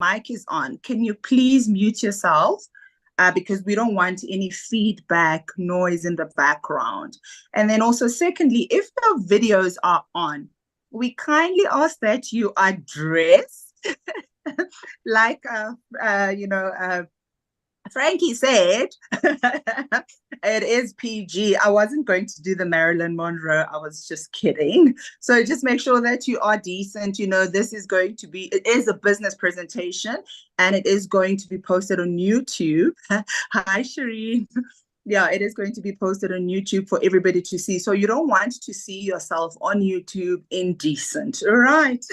mic is on, can you please mute yourself? Because we don't want any feedback noise in the background. And then also, secondly, if the videos are on, we kindly ask that you are dressed like, Frankie said, it is PG. I wasn't going to do the Marilyn Monroe. I was just kidding. So just make sure that you are decent. This is going to be, it is a business presentation and it is going to be posted on YouTube. Hi, Shireen. Yeah, it is going to be posted on YouTube for everybody to see. So you don't want to see yourself on YouTube indecent. All right.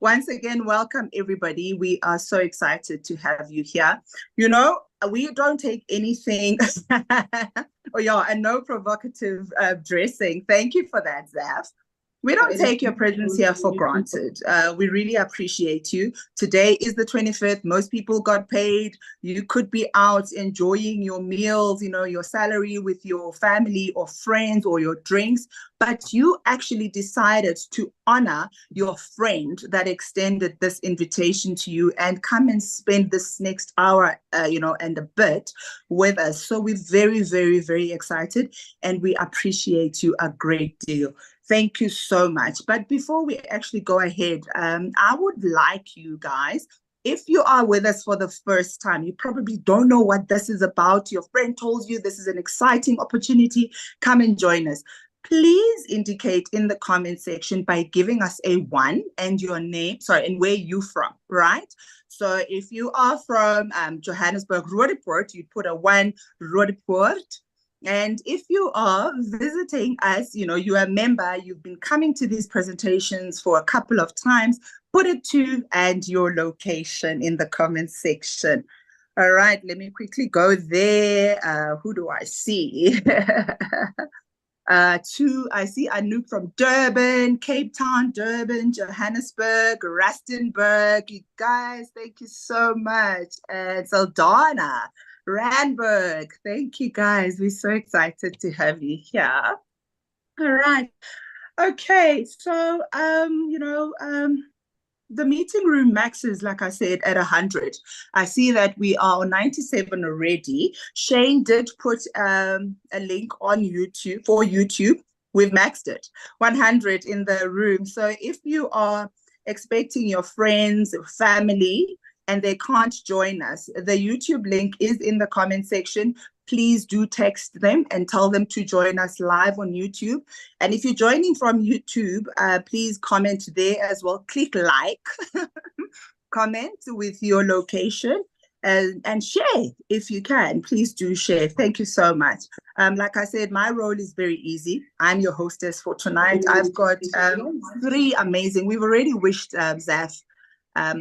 Once again, welcome everybody. We are so excited to have you here. We don't take anything. Oh, yeah, and no provocative dressing. Thank you for that, Zaf. We don't take your presence here for granted. We really appreciate you. Today is the 25th. Most people got paid. You could be out enjoying your meals, your salary with your family or friends or your drinks, but you actually decided to honor your friend that extended this invitation to you and come and spend this next hour, and a bit with us. So we're very, very, very excited and we appreciate you a great deal. Thank you so much. But before we actually go ahead, I would like you guys, if you are with us for the first time, you probably don't know what this is about. Your friend told you this is an exciting opportunity. Come and join us. Please indicate in the comment section by giving us a 1 and your name, and where you from, right? So if you are from Johannesburg, Roodepoort, you put a 1, Roodepoort. And if you are visiting us, you're a member, you've been coming to these presentations for a couple of times, put a 2 and your location in the comment section. All right, let me quickly go there. Who do I see? 2, I see Anouk from Durban, Cape Town, Durban, Johannesburg, Rustenburg. You guys, thank you so much. And Saldana, Randburg. Thank you, guys. We're so excited to have you here. All right. Okay. So, the meeting room maxes, like I said, at 100. I see that we are on 97 already. Shane did put a link on YouTube for YouTube. We've maxed it, 100 in the room. So if you are expecting your friends, family, and they can't join us, the YouTube link is in the comment section. Please do text them and tell them to join us live on YouTube. And if you're joining from YouTube, please comment there as well. Click like, comment with your location, and share if you can. Please do share. Thank you so much. Like I said, my role is very easy. I'm your hostess for tonight. I've got 3 amazing. We've already wished Zaf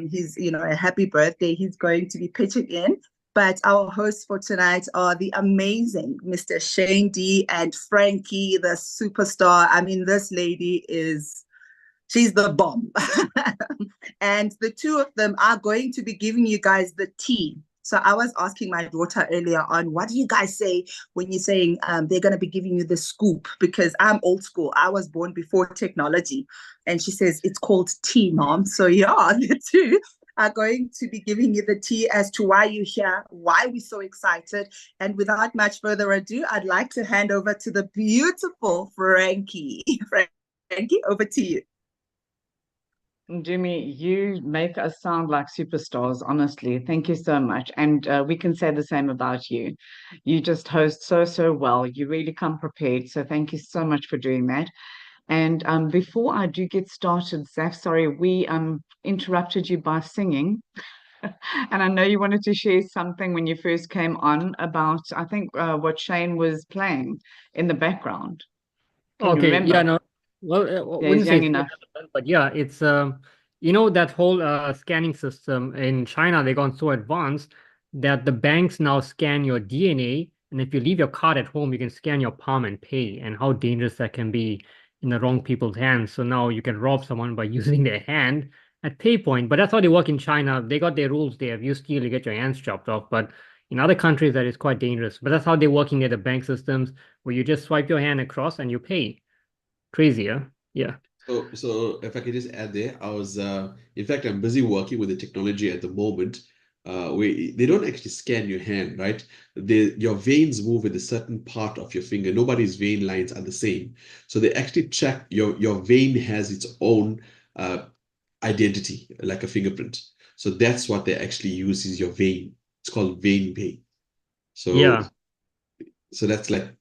his, a happy birthday. He's going to be pitching in. But our hosts for tonight are the amazing Mr. Shane D and Frankie, the superstar. I mean, this lady she's the bomb. And the 2 of them are going to be giving you guys the tea. So I was asking my daughter earlier on, what do you guys say when you're saying they're going to be giving you the scoop? Because I'm old school. I was born before technology. And she says, it's called tea, Mom. So yeah, the 2 are going to be giving you the tea as to why you're here, why we're so excited. And without much further ado, I'd like to hand over to the beautiful Frankie. Frankie, over to you. Jimmy, you make us sound like superstars, honestly. Thank you so much. And we can say the same about you. You just host so well. You really come prepared. So thank you so much for doing that. And before I do get started, Zaf, sorry, we interrupted you by singing. And I know you wanted to share something when you first came on about, I think, what Shane was playing in the background. Can you remember? Yeah, no. Well, Yeah, wouldn't he's say young enough. but yeah, it's that whole scanning system in China, they gone so advanced that the banks now scan your DNA, and if you leave your card at home, you can scan your palm and pay, and how dangerous that can be in the wrong people's hands. So now you can rob someone by using their hand at pay point. But that's how they work in China. They got their rules there. If you steal, you get your hands chopped off. But in other countries, that is quite dangerous. But that's how they're working at the bank systems, where you just swipe your hand across and you pay. Crazy, huh? Yeah. So if I could just add there, I was in fact I'm busy working with the technology at the moment. They don't actually scan your hand, right? Your veins move in a certain part of your finger. Nobody's vein lines are the same. So they actually check your vein has its own identity, like a fingerprint. So that's what they actually use is your vein. It's called vein pay. So Yeah. so that's like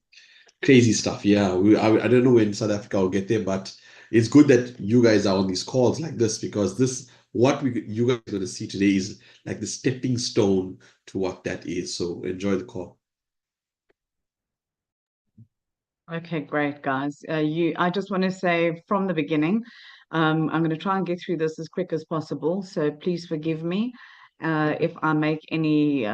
crazy stuff. Yeah, I don't know when South Africa will get there, but it's good that you guys are on these calls like this because this what you guys are going to see today is like the stepping stone to what that is. So enjoy the call. Okay, great, guys. I just want to say from the beginning, I'm going to try and get through this as quick as possible. So please forgive me if I make any,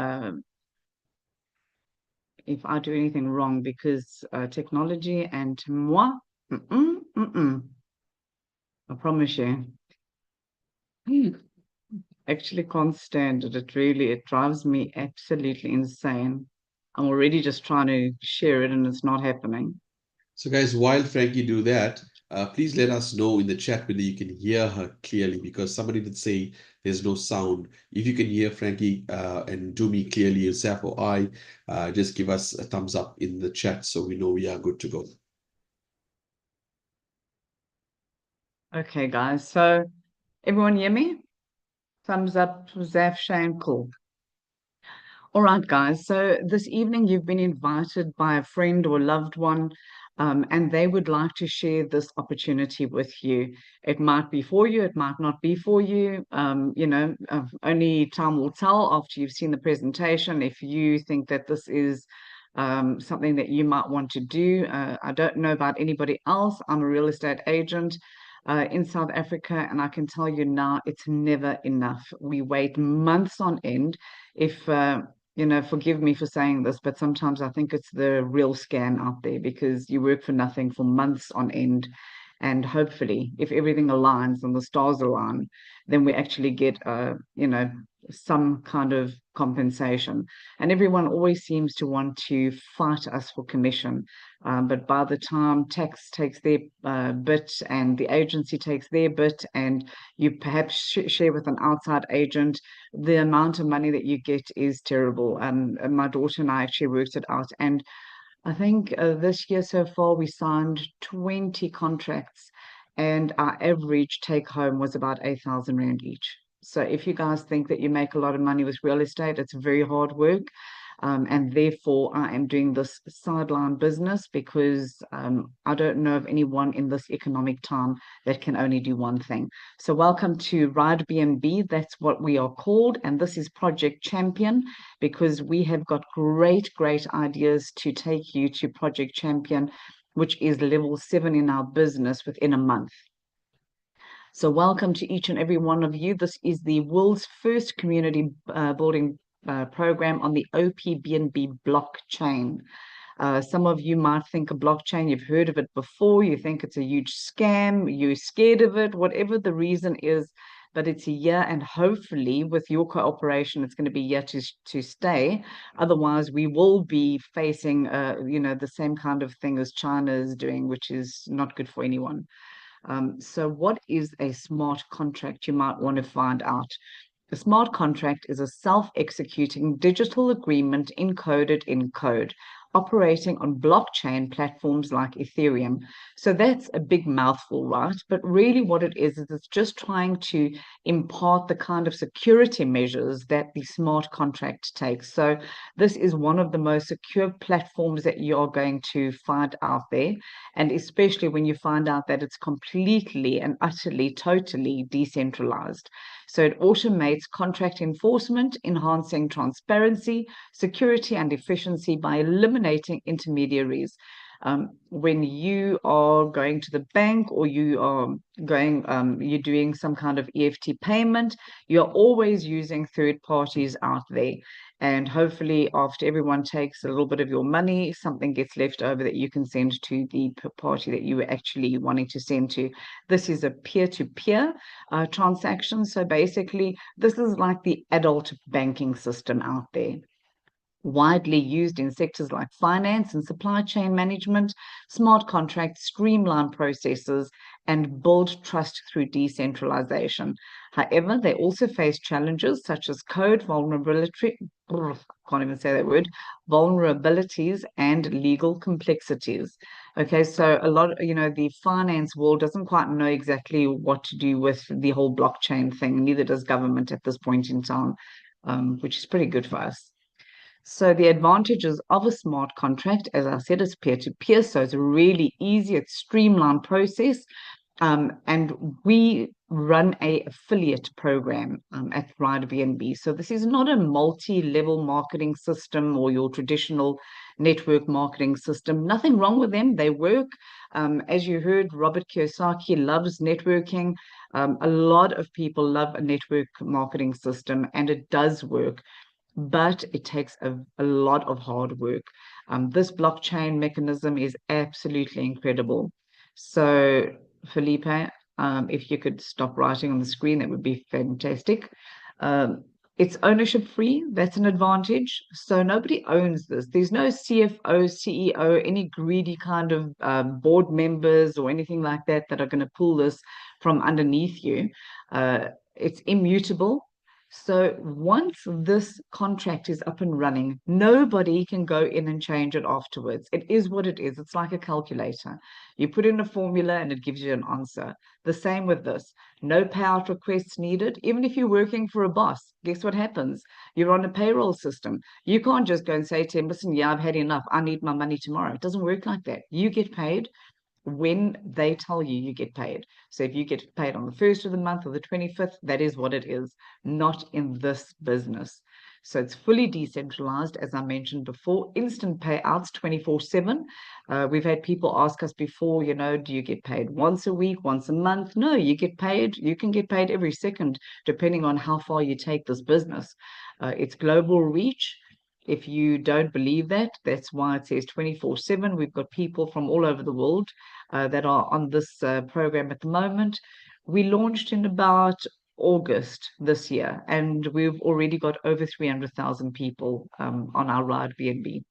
if I do anything wrong, because technology and moi, I promise you, actually can't stand it. It drives me absolutely insane. I'm already just trying to share it and it's not happening. So guys, while Frankie do that, please let us know in the chat whether you can hear her clearly because somebody did say there's no sound. If you can hear Frankie and do me clearly yourself or I, just give us a thumbs up in the chat so we know we are good to go. Okay, guys. So everyone hear me? Thumbs up, Zaf, Shane, cool. All right, guys. So this evening you've been invited by a friend or loved one, and they would like to share this opportunity with you. It might be for you, it might not be for you. Only time will tell after you've seen the presentation if you think that this is something that you might want to do. I don't know about anybody else. I'm a real estate agent. In South Africa, and I can tell you now, it's never enough. We wait months on end. If forgive me for saying this, but sometimes I think it's the real scam out there because you work for nothing for months on end. And hopefully, if everything aligns and the stars align, then we actually get, some kind of compensation. And everyone always seems to want to fight us for commission. But by the time tax takes their bit and the agency takes their bit, and you perhaps share with an outside agent, the amount of money that you get is terrible. And my daughter and I actually worked it out. And I think this year so far, we signed 20 contracts, and our average take home was about 8,000 Rand each. So if you guys think that you make a lot of money with real estate, it's very hard work. And therefore, I am doing this sideline business because I don't know of anyone in this economic time that can only do one thing. So welcome to Ride BNB. That's what we are called. And this is Project Champion because we have got great ideas to take you to Project Champion, which is level 7 in our business within a month. So welcome to each and every one of you. This is the world's first community building program on the OPBNB blockchain. Some of you might think a blockchain, you've heard of it before, you think it's a huge scam, you're scared of it, whatever the reason is, but it's here, and hopefully with your cooperation, it's going to be here to stay. Otherwise, we will be facing, the same kind of thing as China is doing, which is not good for anyone. So what is a smart contract? You might want to find out. A smart contract is a self-executing digital agreement encoded in code, operating on blockchain platforms like Ethereum. So that's a big mouthful, right? But really what it is it's just trying to impart the kind of security measures that the smart contract takes. So this is one of the most secure platforms that you're going to find out there. And especially when you find out that it's completely and utterly, totally decentralized. So it automates contract enforcement, enhancing transparency, security, and efficiency by eliminating intermediaries. When you are going to the bank or you are you're doing some kind of EFT payment, you're always using third parties out there. And hopefully after everyone takes a little bit of your money, something gets left over that you can send to the party that you were actually wanting to send to. This is a peer-to-peer transaction. So basically, this is like the adult banking system out there. widely used in sectors like finance and supply chain management. Smart contracts streamline processes and build trust through decentralization. However, they also face challenges such as code vulnerability, can't even say that word, vulnerabilities and legal complexities. Okay, so a lot, the finance world doesn't quite know exactly what to do with the whole blockchain thing. Neither does government at this point in time, which is pretty good for us. So the advantages of a smart contract, as I said, is peer-to-peer. So it's a really easy, it's streamlined process. And we run a affiliate program at Thrive BNB. So this is not a multi-level marketing system or your traditional network marketing system. Nothing wrong with them. They work. As you heard, Robert Kiyosaki loves networking. A lot of people love a network marketing system, and it does work, but it takes a lot of hard work. This blockchain mechanism is absolutely incredible. So, Felipe, if you could stop writing on the screen, that would be fantastic. It's ownership free. That's an advantage. So nobody owns this. There's no CFO, CEO, any greedy kind of board members or anything like that that are going to pull this from underneath you. It's immutable. So once this contract is up and running, nobody can go in and change it afterwards. It is what it is. It's like a calculator. You put in a formula and it gives you an answer. The same with this. No payout requests needed. Even if you're working for a boss, guess what happens? You're on a payroll system. You can't just go and say to him, listen, yeah, I've had enough. I need my money tomorrow. It doesn't work like that. You get paid when they tell you you get paid. So if you get paid on the 1st of the month or the 25th, that is what it is, not in this business. So it's fully decentralized, as I mentioned before, instant payouts 24/7. We've had people ask us before, do you get paid once a week, once a month? No, you can get paid every second, depending on how far you take this business. It's global reach. If you don't believe that, that's why it says 24/7. We've got people from all over the world that are on this program at the moment. We launched in about August this year, and we've already got over 300,000 people on our Ride BNB.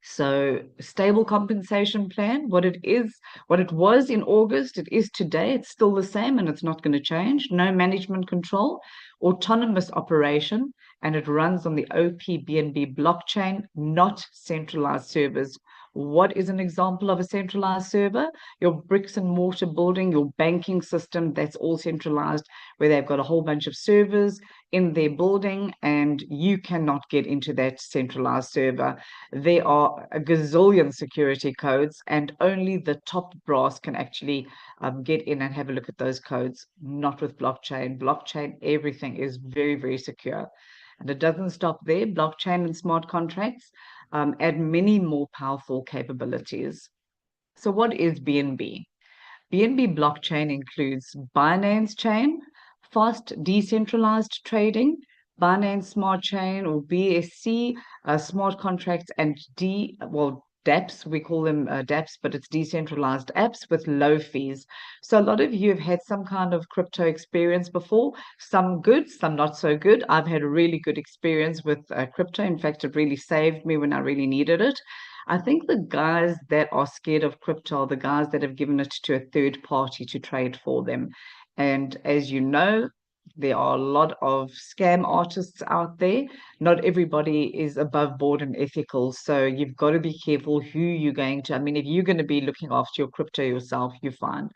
So stable compensation plan, what it was in August, it is today. It's still the same and it's not going to change. No management control, autonomous operation, and it runs on the OPBNB blockchain, not centralized servers. What is an example of a centralized server? Your bricks and mortar building, your banking system, that's all centralized, where they've got a whole bunch of servers in their building, and you cannot get into that centralized server. There are a gazillion security codes, and only the top brass can actually get in and have a look at those codes. Not with blockchain. Blockchain, everything is very, very secure. And it doesn't stop there. Blockchain and smart contracts add many more powerful capabilities. So what is BNB? BNB blockchain includes Binance Chain, fast decentralized trading, Binance Smart Chain or BSC, smart contracts, and dApps. We call them dApps, but it's decentralized apps with low fees. So a lot of you have had some kind of crypto experience before, some good, some not so good. I've had a really good experience with crypto. In fact, it really saved me when I really needed it. I think the guys that are scared of crypto are the guys that have given it to a third party to trade for them. And as you know, there are a lot of scam artists out there. Not everybody is above board and ethical. So you've got to be careful who you're going to. I mean, if you're going to be looking after your crypto yourself, you're fine.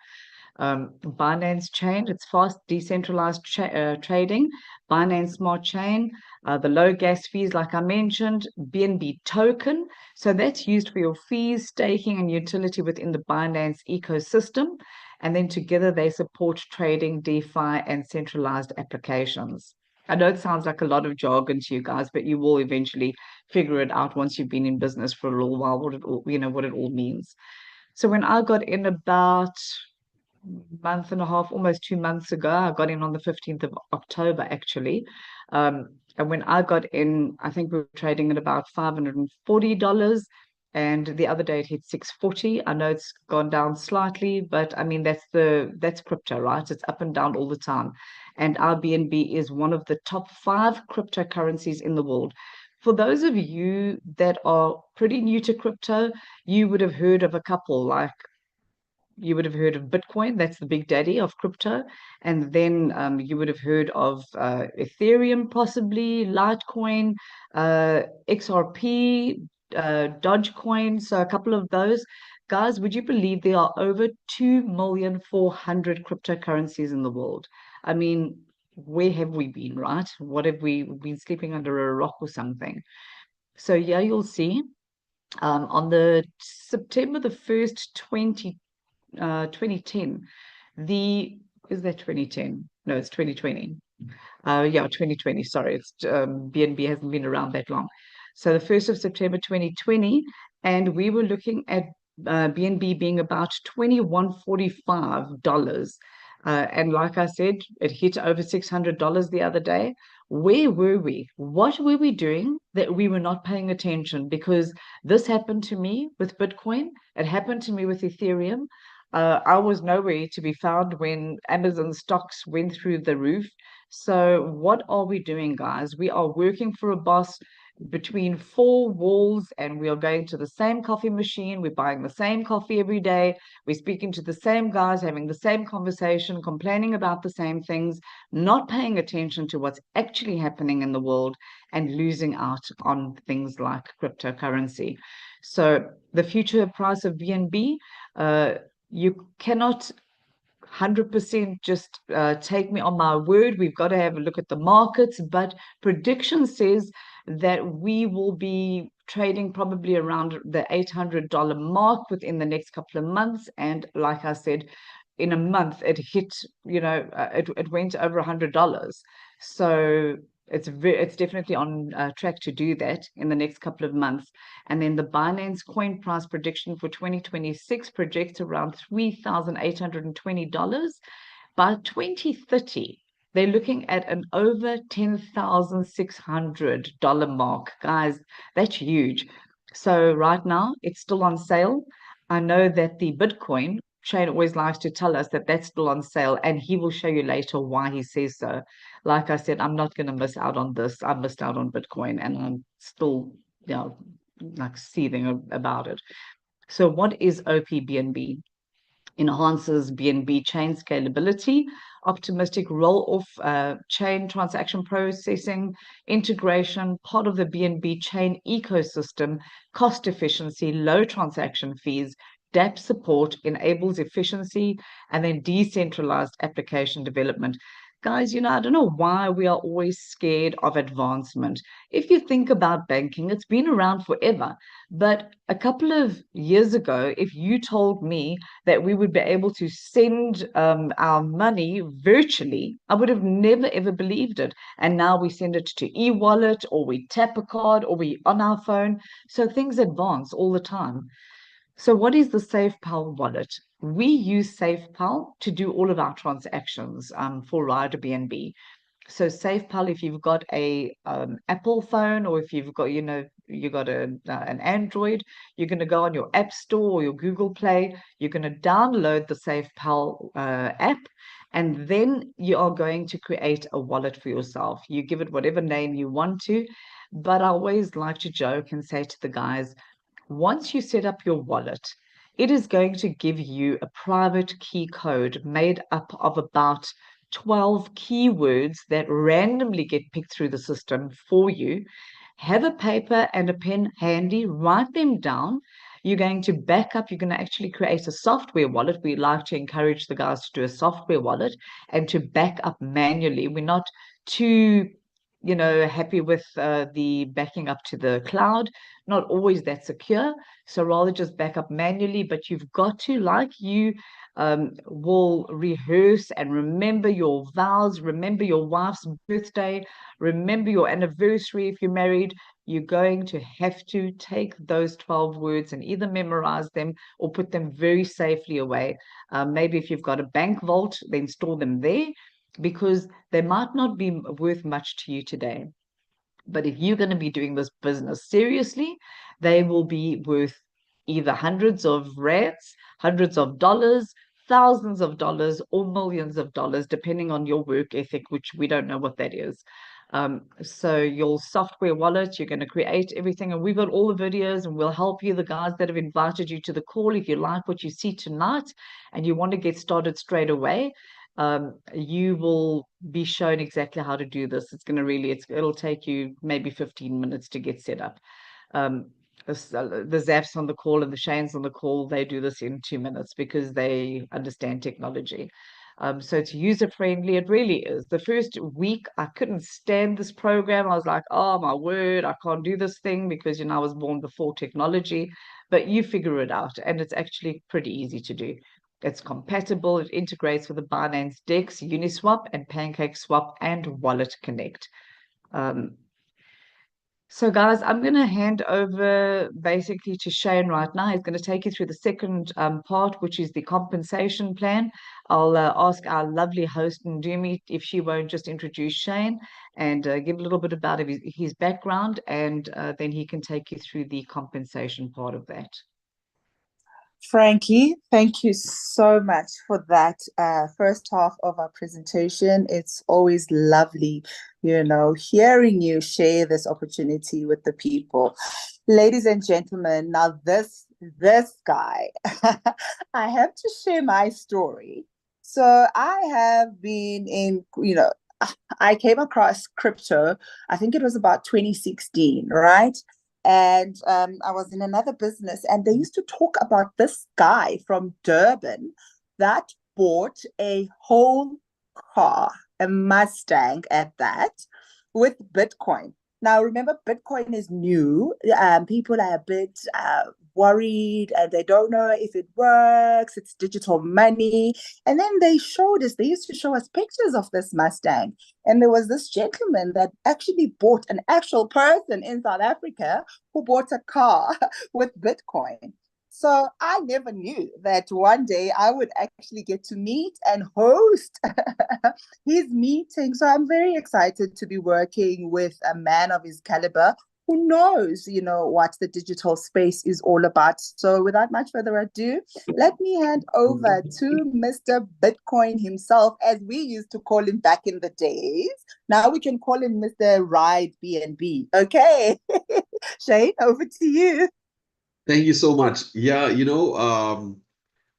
Binance Chain, it's fast decentralized trading. Binance Smart Chain, the low gas fees, like I mentioned. BNB Token, so that's used for your fees, staking, and utility within the Binance ecosystem. And then together they support trading, DeFi, and centralized applications. I know it sounds like a lot of jargon to you guys, but you will eventually figure it out once you've been in business for a little while, what it all means. So when I got in about month and a half, almost 2 months ago, I got in on the 15th of October, actually. And when I got in, I think we were trading at about $540. And the other day it hit 640. I know it's gone down slightly, but I mean, that's crypto, right? It's up and down all the time. And our BNB is one of the top 5 cryptocurrencies in the world. For those of you that are pretty new to crypto, you would have heard of a couple, like you would have heard of Bitcoin, that's the big daddy of crypto. And then you would have heard of Ethereum, possibly, Litecoin, XRP, Dogecoin. So a couple of those. Guys, would you believe there are over 2,400,000 cryptocurrencies in the world? I mean, where have we been, right? What have we been sleeping under a rock or something? So yeah, you'll see. On the September the 1st, 2010, is that 2010? No, it's 2020. Yeah, 2020. Sorry, it's BNB hasn't been around that long. So the 1st of September 2020, and we were looking at BNB being about $21.45. And like I said, it hit over $600 the other day. Where were we? What were we doing that we were not paying attention? Because this happened to me with Bitcoin. It happened to me with Ethereum. I was nowhere to be found when Amazon stocks went through the roof. So what are we doing, guys? We are working for a boss between four walls, and we are going to the same coffee machine. We're buying the same coffee every day. We're speaking to the same guys, having the same conversation, complaining about the same things, not paying attention to what's actually happening in the world, and losing out on things like cryptocurrency. So the future price of BNB, you cannot 100% just take me on my word. We've got to have a look at the markets, but prediction says that we will be trading probably around the $800 mark within the next couple of months. And like I said, in a month it hit, it went over $100. So it's definitely on track to do that in the next couple of months. And then the Binance coin price prediction for 2026 projects around $3,820. By 2030, they're looking at an over $10,600 mark. Guys, that's huge. So right now, it's still on sale. I know that the Bitcoin, Shane always likes to tell us that that's still on sale, and he will show you later why he says so. Like I said, I'm not going to miss out on this. I missed out on Bitcoin, and I'm still, like seething about it. So what is OPBNB? Enhances BNB chain scalability, optimistic roll-off chain transaction processing, integration, part of the BNB chain ecosystem, cost efficiency, low transaction fees, dApp support, enables efficiency, and then decentralized application development. Guys, I don't know why we are always scared of advancement. If you think about banking, it's been around forever. But a couple of years ago, if you told me that we would be able to send our money virtually, I would have never, ever believed it. And now we send it to e-wallet, or we tap a card, or we on our phone. So things advance all the time. So what is the SafePal wallet? We use SafePal to do all of our transactions for Rider BNB. So SafePal, if you've got a Apple phone, or if you've got, you got an Android, you're going to go on your App Store or your Google Play. You're going to download the SafePal app, and then you are going to create a wallet for yourself. You give it whatever name you want to, but I always like to joke and say to the guys, once you set up your wallet, it is going to give you a private key code made up of about 12 keywords that randomly get picked through the system for you. Have a paper and a pen handy, write them down. You're going to back up, you're going to actually create a software wallet. We like to encourage the guys to do a software wallet and to back up manually. We're not too happy with the backing up to the cloud, not always that secure. So rather just back up manually, but you've got to, like you will rehearse and remember your vows, remember your wife's birthday, remember your anniversary if you're married. You're going to have to take those 12 words and either memorize them or put them very safely away. Maybe if you've got a bank vault, then store them there, because they might not be worth much to you today. But if you're going to be doing this business seriously, they will be worth either hundreds of rands, hundreds of dollars, thousands of dollars, or millions of dollars, depending on your work ethic, which we don't know what that is. So your software wallet, you're going to create everything, and we've got all the videos, and we'll help you. The guys that have invited you to the call, if you like what you see tonight and you want to get started straight away, you will be shown exactly how to do this. It's going to really, it'll take you maybe 15 minutes to get set up. The Zafs on the call and the Shanes on the call, they do this in 2 minutes because they understand technology. So it's user friendly. It really is. The first week, I couldn't stand this program. I was like, oh my word, I can't do this thing because, you know, I was born before technology. But you figure it out, and it's actually pretty easy to do. It's compatible. It integrates with the Binance DEX, Uniswap, and PancakeSwap, and Wallet Connect. So guys, I'm going to hand over basically to Shane right now. He's going to take you through the second part, which is the compensation plan. I'll ask our lovely host, Ndumi, if she won't just introduce Shane and give a little bit about his background, and then he can take you through the compensation part of that. Frankie, thank you so much for that first half of our presentation. It's always lovely, you know, hearing you share this opportunity with the people. Ladies and gentlemen, now this guy, I have to share my story. So I have been in, you know, I came across crypto, I think it was about 2016, right? And I was in another business, and they used to talk about this guy from Durban that bought a whole car, a Mustang at that, with Bitcoin. Now, remember, Bitcoin is new. People are a bit worried, and they don't know if it works. It's digital money. And then they used to show us pictures of this Mustang. And there was this gentleman that actually bought, an actual person in South Africa who bought a car with Bitcoin. So I never knew that one day I would actually get to meet and host his meeting. So I'm very excited to be working with a man of his caliber who knows, you know, what the digital space is all about. So without much further ado, let me hand over to Mr. Bitcoin himself, as we used to call him back in the days. Now we can call him Mr. Ride BNB. Okay. Shane, over to you. Thank you so much. Yeah, you know,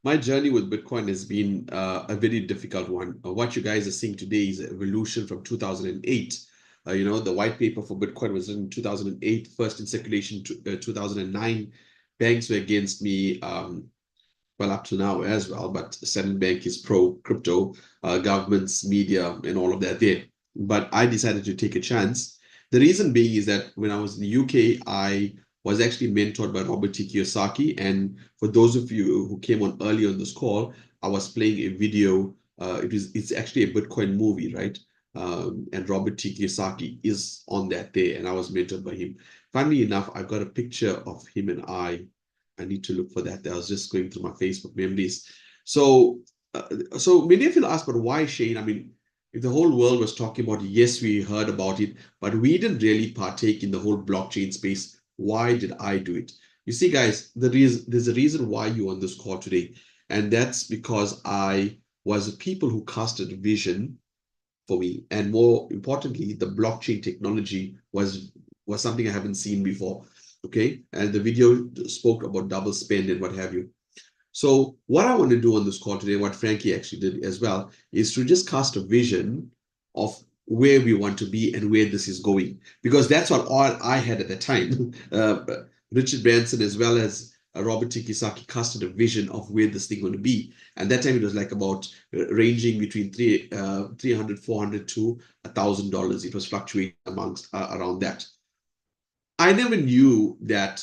my journey with Bitcoin has been a very difficult one. What you guys are seeing today is an evolution from 2008. You know, the white paper for Bitcoin was written in 2008, first in circulation 2009. Banks were against me, well, up to now as well, but Central Bank is pro-crypto, governments, media, and all of that there. But I decided to take a chance. The reason being is that when I was in the UK, I was actually mentored by Robert T. Kiyosaki. And for those of you who came on early on this call, I was playing a video. It's actually a Bitcoin movie, right? And Robert T. Kiyosaki is on that day, and I was mentored by him. Funnily enough, I've got a picture of him and I need to look for that. I was just going through my Facebook memories. So many of you ask, but why Shane? I mean, if the whole world was talking about it, yes, we heard about it, but we didn't really partake in the whole blockchain space. Why did I do it? You see, guys, there's a reason why you're on this call today. And that's because I was a people who casted a vision for me. And more importantly, the blockchain technology was something I haven't seen before. Okay. And the video spoke about double spend and what have you. So what I want to do on this call today, what Frankie actually did as well, is to just cast a vision of where we want to be and where this is going, because that's what all I had at the time. Richard Branson as well as Robert T. Kiyosaki casted a vision of where this thing going to be. And that time it was like about ranging between $300, $400 to $1,000. It was fluctuating amongst around that. I never knew that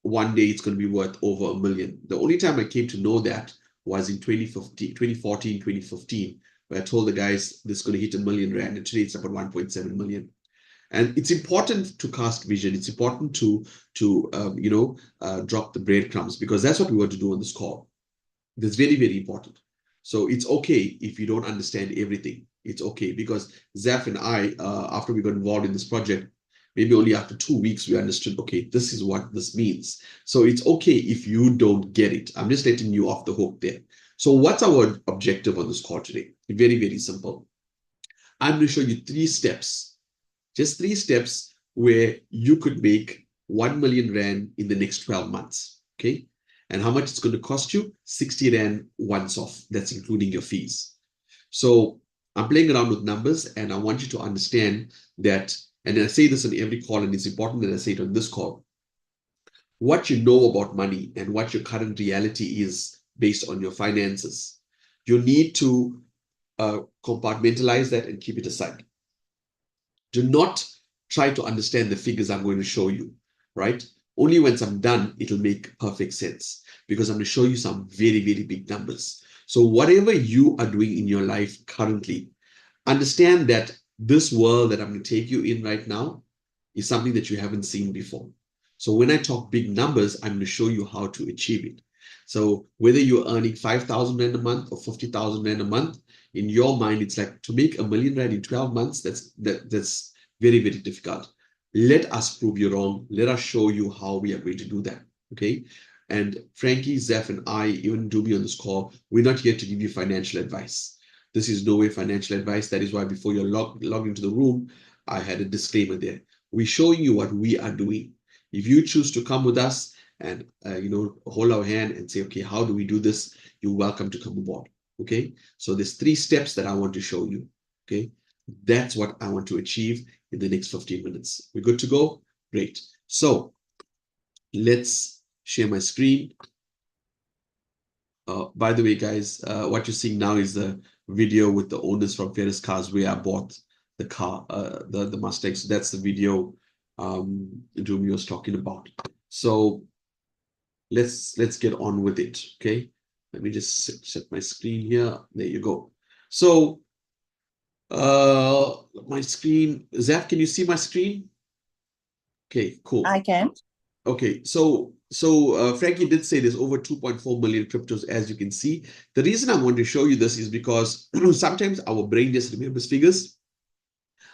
one day it's going to be worth over $1 million. The only time I came to know that was in 2014, 2015. I told the guys this is going to hit R1 million, and today it's about 1.7 million. And it's important to cast vision. It's important to drop the breadcrumbs, because that's what we want to do on this call. That's very, very important. So it's okay if you don't understand everything. It's okay, because Zaf and I, after we got involved in this project, maybe only after 2 weeks, we understood, okay, this is what this means. So it's okay if you don't get it. I'm just letting you off the hook there. So what's our objective on this call today? Very, very simple. I'm going to show you 3 steps Just 3 steps where you could make 1 million rand in the next 12 months. Okay. And how much it's going to cost you? 60 rand once off. That's including your fees. So I'm playing around with numbers, and I want you to understand that, and I say this on every call, and it's important that I say it on this call. What you know about money and what your current reality is based on your finances, you need to compartmentalize that and keep it aside. Do not try to understand the figures I'm going to show you, right? Only once I'm done, it'll make perfect sense, because I'm going to show you some very, very big numbers. So whatever you are doing in your life currently, understand that this world that I'm going to take you in right now is something that you haven't seen before. So when I talk big numbers, I'm going to show you how to achieve it. So whether you're earning 5,000 Rand a month or 50,000 Rand a month, in your mind, it's like to make 1 million Rand in 12 months, that's very, very difficult. Let us prove you wrong. Let us show you how we are going to do that, okay? And Frankie, Zeph, and I, even Dubi on this call, we're not here to give you financial advice. This is no way financial advice. That is why before you log into the room, I had a disclaimer there. We're showing you what we are doing. If you choose to come with us and hold our hand and say, okay, how do we do this? You're welcome to come aboard. Okay, so there's 3 steps that I want to show you. Okay, that's what I want to achieve in the next 15 minutes. We're good to go? Great. So let's share my screen. By the way, guys, what you're seeing now is the video with the owners from Ferris Cars where I bought the car, the Mustang. So that's the video Dumi was talking about. So let's get on with it. Okay. Let me just set my screen here. There you go. So my screen, Zaf, can you see my screen? Okay, cool. I can. Okay, so Frankie did say there's over 2.4 million cryptos, as you can see. The reason I want to show you this is because sometimes our brain just remembers figures.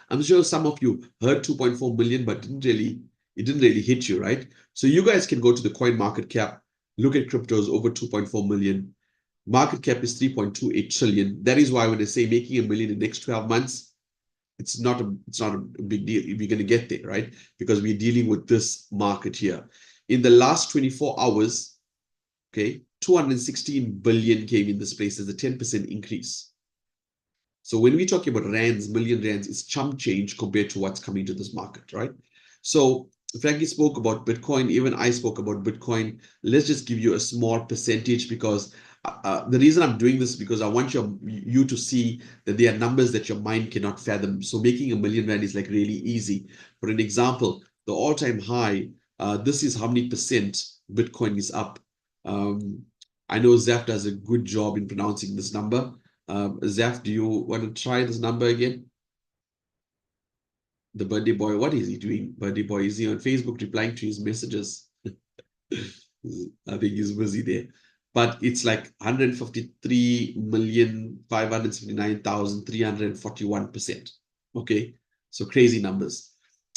I'm sure some of you heard 2.4 million, but it didn't really hit you, right? So you guys can go to the coin market cap, look at cryptos over 2.4 million. Market cap is 3.28 trillion. That is why when I say making 1 million in the next 12 months, it's not a big deal. We're going to get there, right? Because we're dealing with this market here. In the last 24 hours, okay, 216 billion came in this place. There's a 10% increase. So when we're talking about rands, million rands, it's chump change compared to what's coming to this market, right? So Frankie spoke about Bitcoin. Even I spoke about Bitcoin. Let's just give you a small percentage, because the reason I'm doing this is because I want you to see that there are numbers that your mind cannot fathom. So making 1 million rand is like really easy. For an example, the all-time high, this is how many percent Bitcoin is up. I know Zaf does a good job in pronouncing this number. Zaf, do you want to try this number again? The birthday boy, what is he doing? Birthday boy, is he on Facebook replying to his messages? I think he's busy there. But it's like 153,579,341%. Okay, so crazy numbers.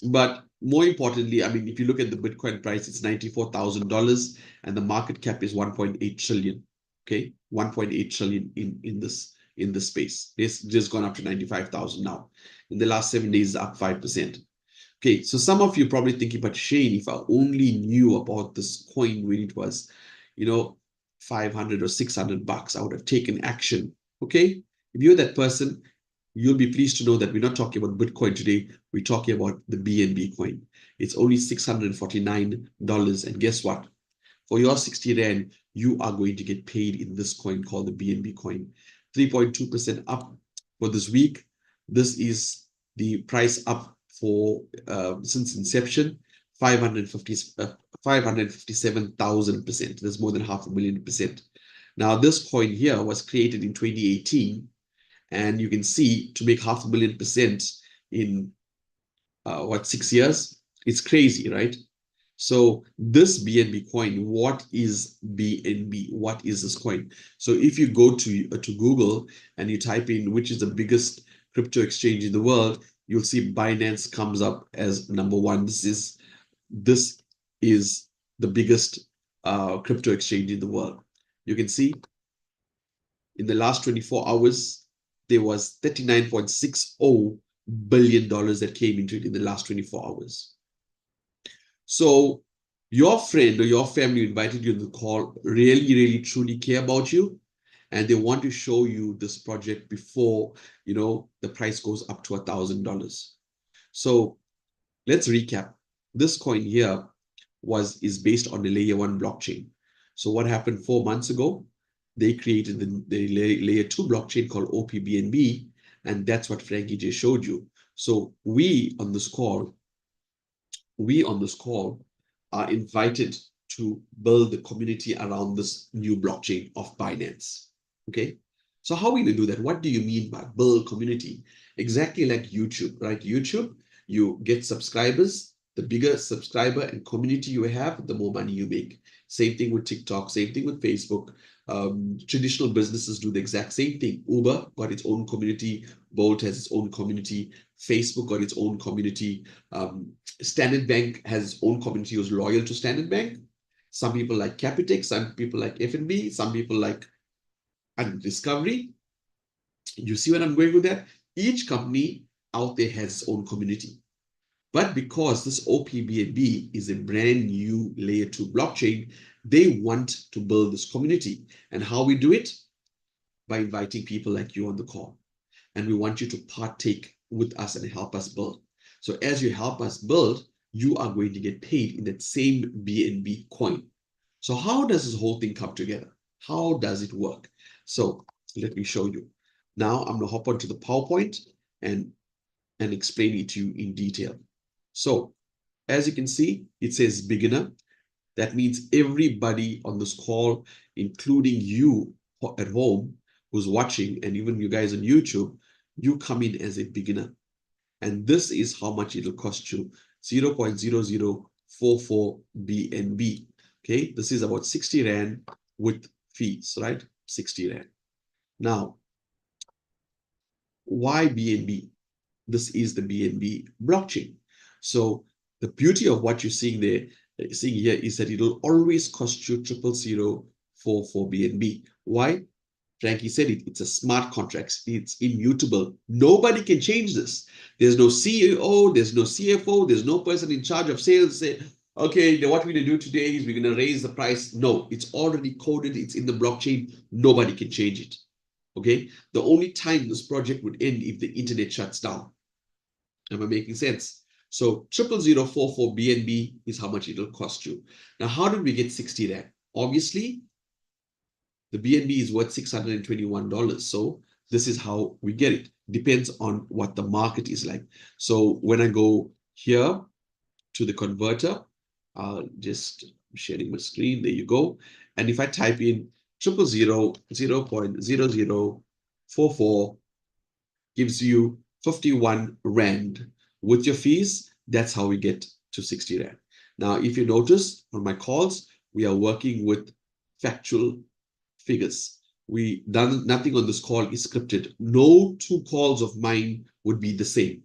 But more importantly, I mean, if you look at the Bitcoin price, it's $94,000 and the market cap is 1.8 trillion. Okay, 1.8 trillion in this space. It's just gone up to 95,000 now. In the last 7 days, up 5%. Okay, so some of you probably thinking, but Shane, if I only knew about this coin when it was, 500 or 600 bucks, I would have taken action. Okay, if you're that person, you'll be pleased to know that we're not talking about Bitcoin today. We're talking about the BNB coin. It's only $649. And guess what? For your 60 Rand, you are going to get paid in this coin called the BNB coin. 3.2% up for this week. This is the price up for since inception, 557,000%. There's more than 500,000%. Now, this coin here was created in 2018, and you can see to make 500,000% in 6 years? It's crazy, right? So this BNB coin, what is BNB? What is this coin? So if you go to Google and you type in which is the biggest crypto exchange in the world, you'll see Binance comes up as number 1. This is the biggest crypto exchange in the world. You can see in the last 24 hours, there was 39.60 billion that came into it in the last 24 hours. So your friend or your family who invited you to the call really, really, truly care about you. And they want to show you this project before, you know, the price goes up to $1,000. So let's recap. This coin here is based on the layer 1 blockchain. So what happened 4 months ago? They created the layer 2 blockchain called OPBNB, and that's what Frankie just showed you. So we on this call are invited to build the community around this new blockchain of Binance. Okay, so how are we going to do that? What do you mean by build community? Exactly like YouTube, right? YouTube, you get subscribers. The bigger subscriber and community you have, the more money you make. Same thing with TikTok, same thing with Facebook. Traditional businesses do the exact same thing. Uber got its own community. Bolt has its own community. Facebook got its own community. Standard Bank has its own community who's loyal to Standard Bank. Some people like Capitec, some people like FNB, some people like Discovery. You see what I'm going with that? Each company out there has its own community. But because this OPBNB is a brand new layer 2 blockchain, they want to build this community. And how we do it? By inviting people like you on the call. And we want you to partake with us and help us build. So as you help us build, you are going to get paid in that same BNB coin. So how does this whole thing come together? How does it work? So let me show you. Now I'm going to hop onto the PowerPoint and explain it to you in detail. So as you can see, it says beginner. That means everybody on this call, including you at home who's watching, and even you guys on YouTube, you come in as a beginner. And this is how much it'll cost you, 0.0044 BNB. Okay, this is about 60 Rand with fees, right? 60 Rand. Now, why BNB? This is the BNB blockchain. So the beauty of what you're seeing here is that it'll always cost you 0.0044 BNB. Why? Frankie said it, it's a smart contract. It's immutable. Nobody can change this. There's no CEO, there's no CFO, there's no person in charge of sales say, okay, what we're going to do today is we're going to raise the price. No, it's already coded. It's in the blockchain. Nobody can change it. Okay. The only time this project would end if the internet shuts down. Am I making sense? So 0.0044 BNB is how much it'll cost you. Now, how did we get 60 Rand? Obviously, the BNB is worth $621. So this is how we get it. Depends on what the market is like. So when I go here to the converter, I'll just sharing my screen. There you go. And if I type in 0.0044 gives you 51 Rand. With your fees, that's how we get to 60 Rand. Now, if you notice on my calls, we are working with factual figures. Nothing on this call is scripted. No 2 calls of mine would be the same.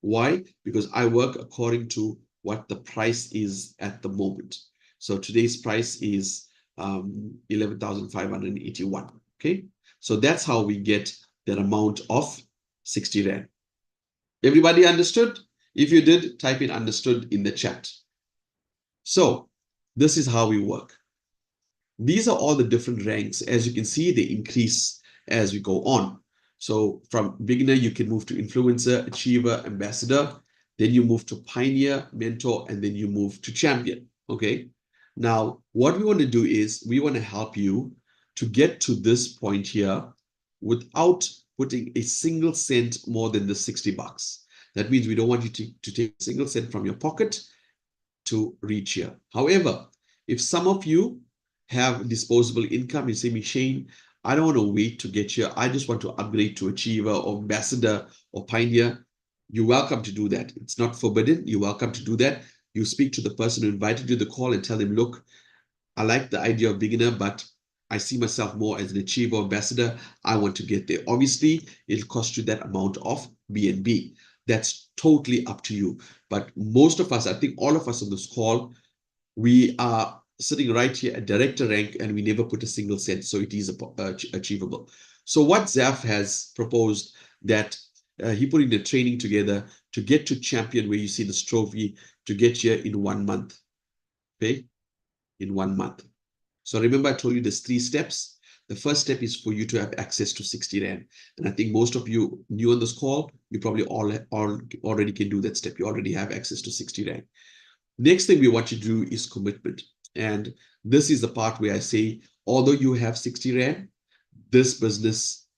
Why? Because I work according to what the price is at the moment. So today's price is 11,581. Okay, so that's how we get that amount of 60 Rand. Everybody understood? If you did, type in understood in the chat. So this is how we work. These are all the different ranks. As you can see, they increase as we go on. So from beginner, you can move to influencer, achiever, ambassador. Then you move to pioneer, mentor, and then you move to champion. Okay. Now, what we want to do is we want to help you to get to this point here without putting a single cent more than the 60 bucks. That means we don't want you to take a single cent from your pocket to reach here. However, if some of you have disposable income, you say, me, Shane, I don't want to wait to get here. I just want to upgrade to achiever or ambassador or pioneer. You're welcome to do that. It's not forbidden. You're welcome to do that. You speak to the person who invited you to the call and tell them, look, I like the idea of beginner, but I see myself more as an achiever ambassador. I want to get there. Obviously, it'll cost you that amount of BNB. That's totally up to you. But most of us, I think all of us on this call, we are sitting right here at director rank and we never put a single cent. So it is achievable. So what Zaf has proposed that he put in a training together to get to champion, where you see this trophy, to get here in 1 month. Okay, in 1 month. So remember, I told you there's 3 steps. The first step is for you to have access to 60 Rand. And I think most of you new on this call, you probably all already can do that step. You already have access to 60 Rand. Next thing we want you to do is commitment. And this is the part where I say, although you have 60 Rand, this business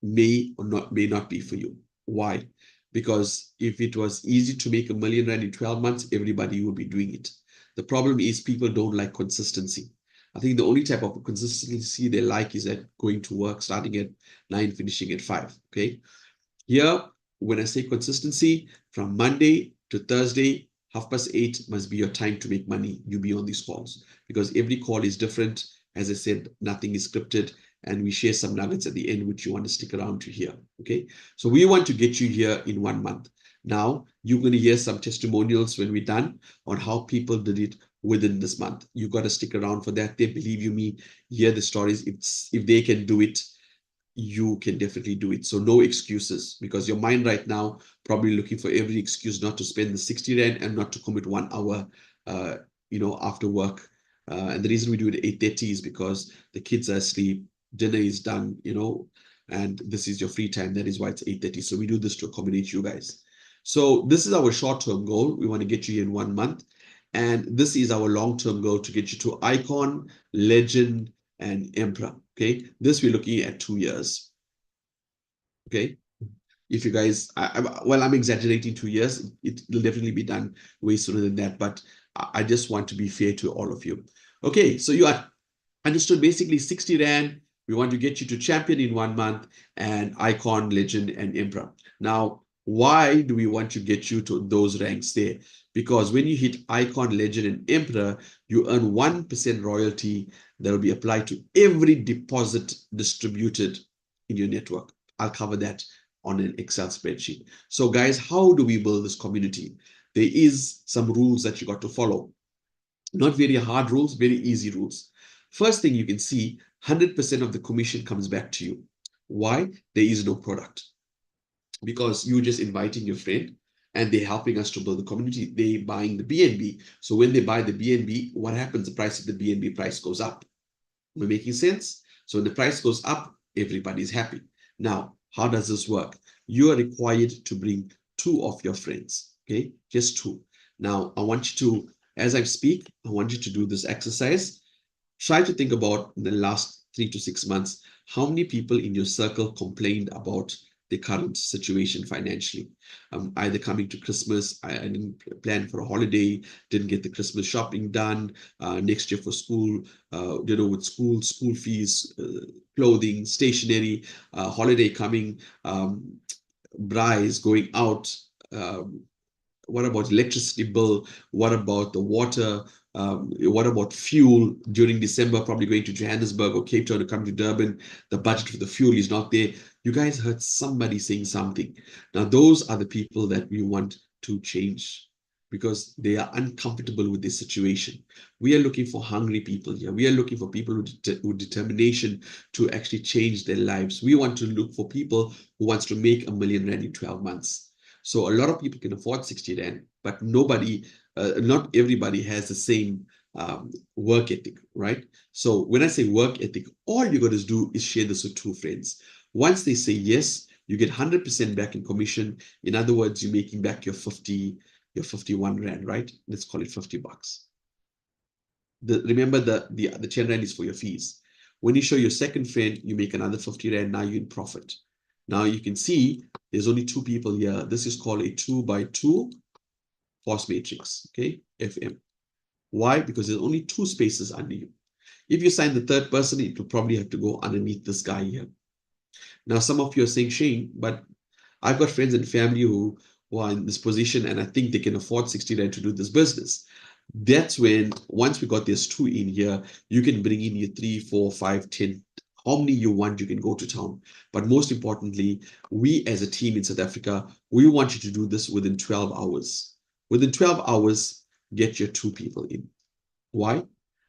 may not be for you. Why? Because if it was easy to make R1 million in 12 months, everybody would be doing it. The problem is people don't like consistency. I think the only type of consistency they like is at going to work, starting at 9, finishing at 5. Okay. Here, when I say consistency, from Monday to Thursday, 8:30 must be your time to make money. You be on these calls, because every call is different. As I said, nothing is scripted, and we share some nuggets at the end, which you want to stick around to hear. Okay. So we want to get you here in 1 month. Now, you're going to hear some testimonials when we're done on how people did it within this month. You got to stick around for that. They believe you me, hear the stories. If they can do it, you can definitely do it. So no excuses, because your mind right now probably looking for every excuse not to spend the 60 Rand and not to commit 1 hour, after work. And the reason we do it at 8:30 is because the kids are asleep, dinner is done, and this is your free time. That is why it's 8:30. So we do this to accommodate you guys. So this is our short-term goal. We want to get you in 1 month. And this is our long-term goal, to get you to Icon, Legend, and Emperor. Okay, this we're looking at 2 years. Okay, if you guys, I'm exaggerating 2 years. It will definitely be done way sooner than that, but I just want to be fair to all of you. Okay, so you are understood basically 60 Rand. We want to get you to champion in 1 month, and Icon, Legend, and Emperor. Now, why do we want to get you to those ranks there? Because when you hit Icon, Legend, and Emperor, you earn 1% royalty that will be applied to every deposit distributed in your network. I'll cover that on an Excel spreadsheet. So guys, how do we build this community? There is some rules that you got to follow. Not very hard rules, very easy rules. First thing you can see, 100% of the commission comes back to you. Why? There is no product. Because you're just inviting your friend, and they're helping us to build the community. They're buying the BNB. So when they buy the BNB, what happens? The price of the BNB price goes up. We're making sense? So when the price goes up, everybody's happy. Now, how does this work? You are required to bring 2 of your friends, okay? Just 2. Now, I want you to, as I speak, I want you to do this exercise. Try to think about in the last 3 to 6 months, how many people in your circle complained about the current situation financially, either coming to Christmas, I didn't plan for a holiday, didn't get the Christmas shopping done, next year for school, with school fees, clothing, stationery, holiday coming, brides going out, what about electricity bill? What about the water? What about fuel during December, probably going to Johannesburg or Cape Town to come to Durban? The budget for the fuel is not there. You guys heard somebody saying something. Now, those are the people that we want to change, because they are uncomfortable with this situation. We are looking for hungry people here. We are looking for people with determination to actually change their lives. We want to look for people who wants to make R1 million in 12 months. So a lot of people can afford 60 Rand, but not everybody has the same work ethic, right? So when I say work ethic, all you got to do is share this with 2 friends. Once they say yes, you get 100% back in commission. In other words, you're making back your 51 Rand, right? Let's call it 50 bucks. Remember the 10 Rand is for your fees. When you show your second friend, you make another 50 Rand. Now you're in profit. Now you can see there's only 2 people here. This is called a 2x2 force matrix, okay, FM. Why? Because there's only 2 spaces under you. If you sign the third person, it will probably have to go underneath this guy here. Now, some of you are saying, Shane, but I've got friends and family who are in this position, and I think they can afford 60 Rand to do this business. That's when, once we got this 2 in here, you can bring in your 3, 4, 5, 10, how many you want, you can go to town. But most importantly, we as a team in South Africa, we want you to do this within 12 hours. Within 12 hours, get your 2 people in. Why?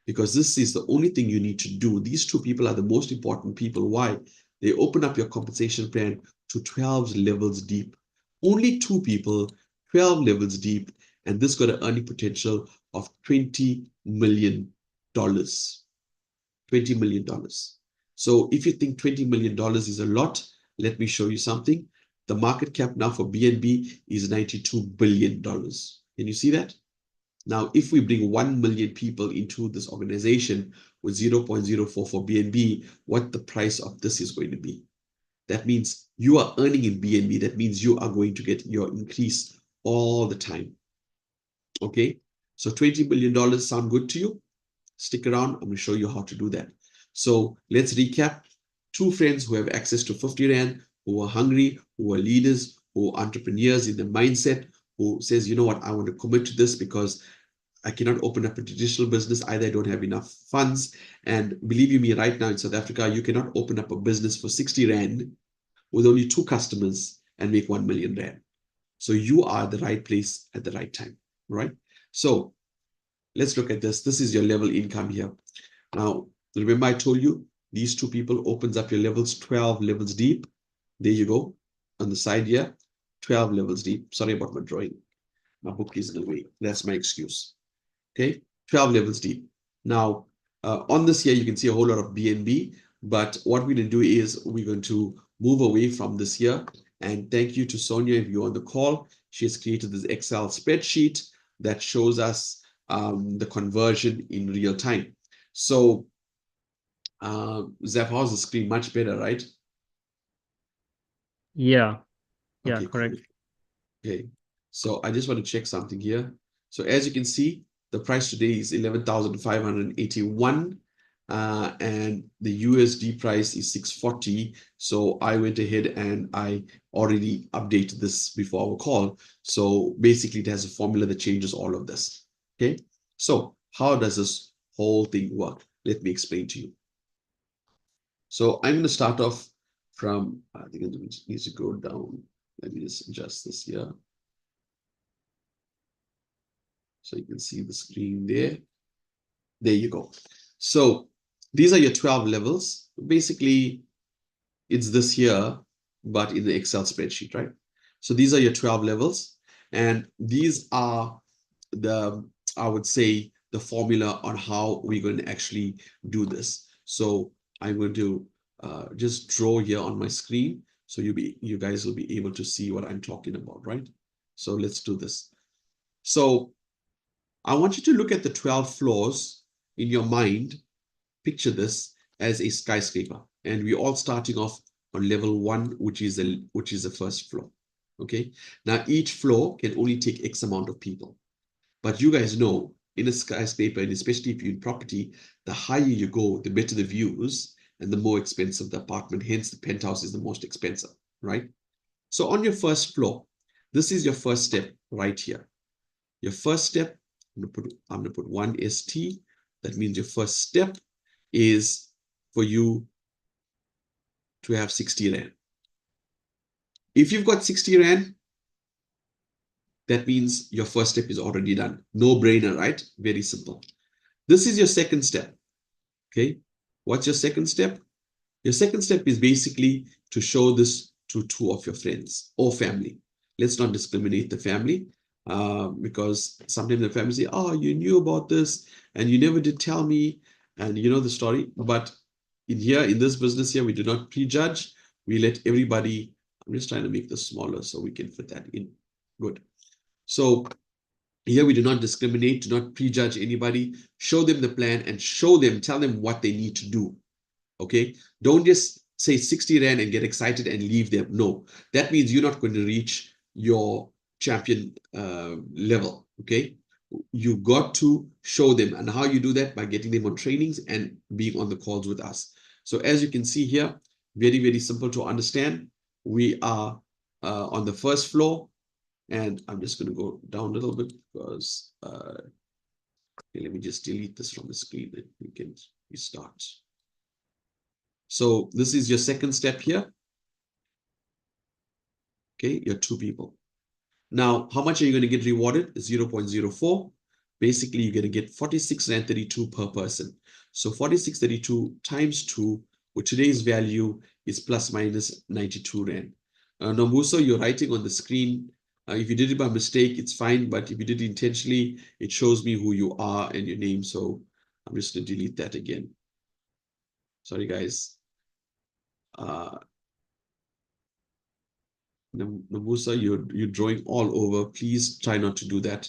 Because this is the only thing you need to do. These 2 people are the most important people. Why? They open up your compensation plan to 12 levels deep. Only 2 people, 12 levels deep, and this got an earning potential of $20 million. $20 million. So if you think $20 million is a lot, let me show you something. The market cap now for BNB is $92 billion. Can you see that? Now, if we bring 1 million people into this organization with 0.04 for BNB, what the price of this is going to be? That means you are earning in BNB. That means you are going to get your increase all the time. Okay, so $20 billion sound good to you? Stick around. I'm going to show you how to do that. So let's recap. 2 friends who have access to 50 Rand, who are hungry, who are leaders, who are entrepreneurs in the mindset, who says, you know what, I want to commit to this because I cannot open up a traditional business. Either I don't have enough funds. And believe you me, right now in South Africa, you cannot open up a business for 60 Rand with only 2 customers and make 1 million Rand. So you are at the right place at the right time, right? So let's look at this. This is your level income here. Now, remember I told you these 2 people opens up your levels, 12 levels deep. There you go. On the side here, 12 levels deep. Sorry about my drawing. My book is in the way. That's my excuse. Okay, 12 levels deep. Now, on this here, you can see a whole lot of BNB, but what we're going to do is we're going to move away from this here. And thank you to Sonia, if you're on the call. She has created this Excel spreadsheet that shows us the conversion in real time. So, Zaf, how's the screen? Much better, right? Yeah. Yeah, Okay, correct. cool. Okay, so I just want to check something here. So as you can see, the price today is 11,581, and the USD price is 640. So I went ahead and I already updated this before our call. So basically it has a formula that changes all of this. Okay, so how does this whole thing work? Let me explain to you. So I'm going to start off from, I think it needs to go down. Let me just adjust this here. So you can see the screen there. There you go. So these are your 12 levels. Basically, it's this here, but in the Excel spreadsheet, right? So these are your 12 levels. And these are the, I would say, the formula on how we're going to actually do this. So I'm going to just draw here on my screen. So you guys will be able to see what I'm talking about, right? So let's do this. So I want you to look at the 12 floors in your mind. Picture this as a skyscraper, and we're all starting off on level 1, which is the first floor. Okay, now each floor can only take X amount of people, but you guys know in a skyscraper, and especially if you're in property, the higher you go, the better the views and the more expensive the apartment. Hence, the penthouse is the most expensive, right? So on your first floor, this is your first step right here. Your first step, I'm gonna put 1 ST. That means your first step is for you to have 60 Rand. If you've got 60 Rand, that means your first step is already done. No brainer, right? Very simple. This is your second step. Okay. What's your second step? Your second step is basically to show this to 2 of your friends or family. Let's not discriminate the family. Because sometimes the family say, oh, you knew about this and you never did tell me, and you know the story. But in this business here, we do not prejudge. We let everybody, I'm just trying to make this smaller so we can fit that in. Good. So here we do not discriminate, do not prejudge anybody. Show them the plan and tell them what they need to do. Okay, don't just say 60 Rand and get excited and leave them. No, that means you're not going to reach your champion level. Okay, you got to show them, and how you do that? By getting them on trainings and being on the calls with us. So as you can see here, very, very simple to understand. We are on the first floor, and I'm just going to go down a little bit because okay, let me just delete this from the screen and we can restart. So this is your second step here. Okay, you're 2 people. Now, how much are you going to get rewarded? 0.04. Basically, you're going to get 46.32 per person. So 46.32 times 2, with today's value, is plus minus 92 Rand. Nomuso, you're writing on the screen. If you did it by mistake, it's fine. But if you did it intentionally, it shows me who you are and your name. So I'm just going to delete that again. Sorry, guys. Nomusa, you're drawing all over. Please try not to do that.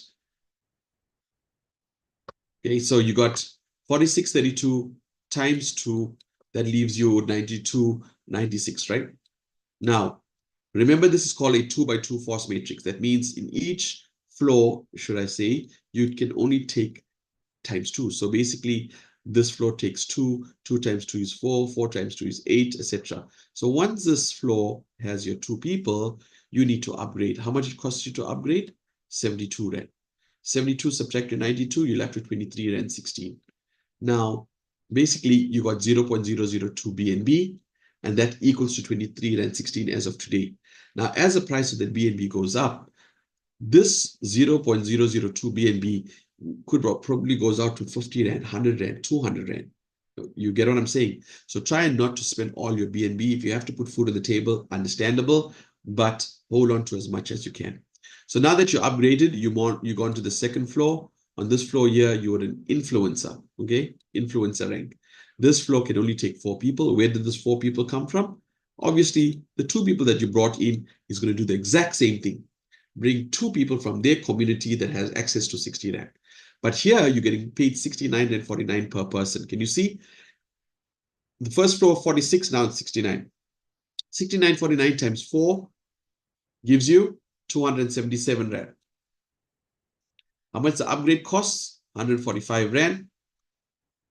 Okay, so you got 4632 times 2. That leaves you 9296, right? Now, remember, this is called a 2 by 2 force matrix. That means in each floor, should I say, you can only take times 2. So basically, this floor takes 2. 2 times 2 is 4. 4 times 2 is 8, etc. So once this floor has your 2 people, you need to upgrade. How much it costs you to upgrade? 72 Rand. 72 subtract your 92, you're left with 23 Rand 16. Now, basically, you got 0.002 BNB, and that equals to 23 Rand 16 as of today. Now, as the price of the BNB goes up, this 0.002 BNB could probably goes out to 50 Rand, 100 Rand, 200 Rand. You get what I'm saying? So try not to spend all your BNB. If you have to put food on the table, understandable, but hold on to as much as you can. So now that you're upgraded, you go on to the second floor. On this floor here, you're an influencer, okay? Influencer rank. This floor can only take 4 people. Where did these 4 people come from? Obviously, the 2 people that you brought in is going to do the exact same thing. Bring 2 people from their community that has access to 60 Rand. But here, you're getting paid 69.49 per person. Can you see? The first floor, 46, now it's 69. 69.49 times 4 gives you 277 Rand. How much the upgrade costs? 145 Rand.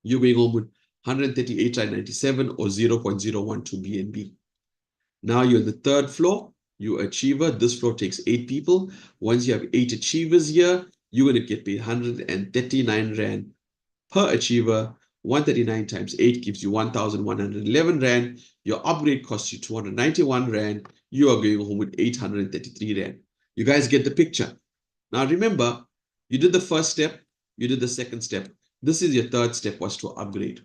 You're going home with 138.97 or 0.012 BNB. Now you're on the third floor. You achiever. This floor takes 8 people. Once you have 8 achievers here, you're going to get paid 139 Rand per achiever. 139 times 8 gives you 1,111 Rand. Your upgrade costs you 291 Rand. You are going home with 833 Rand. You guys get the picture. Now remember, you did the first step, you did the second step. This is your third step, was to upgrade.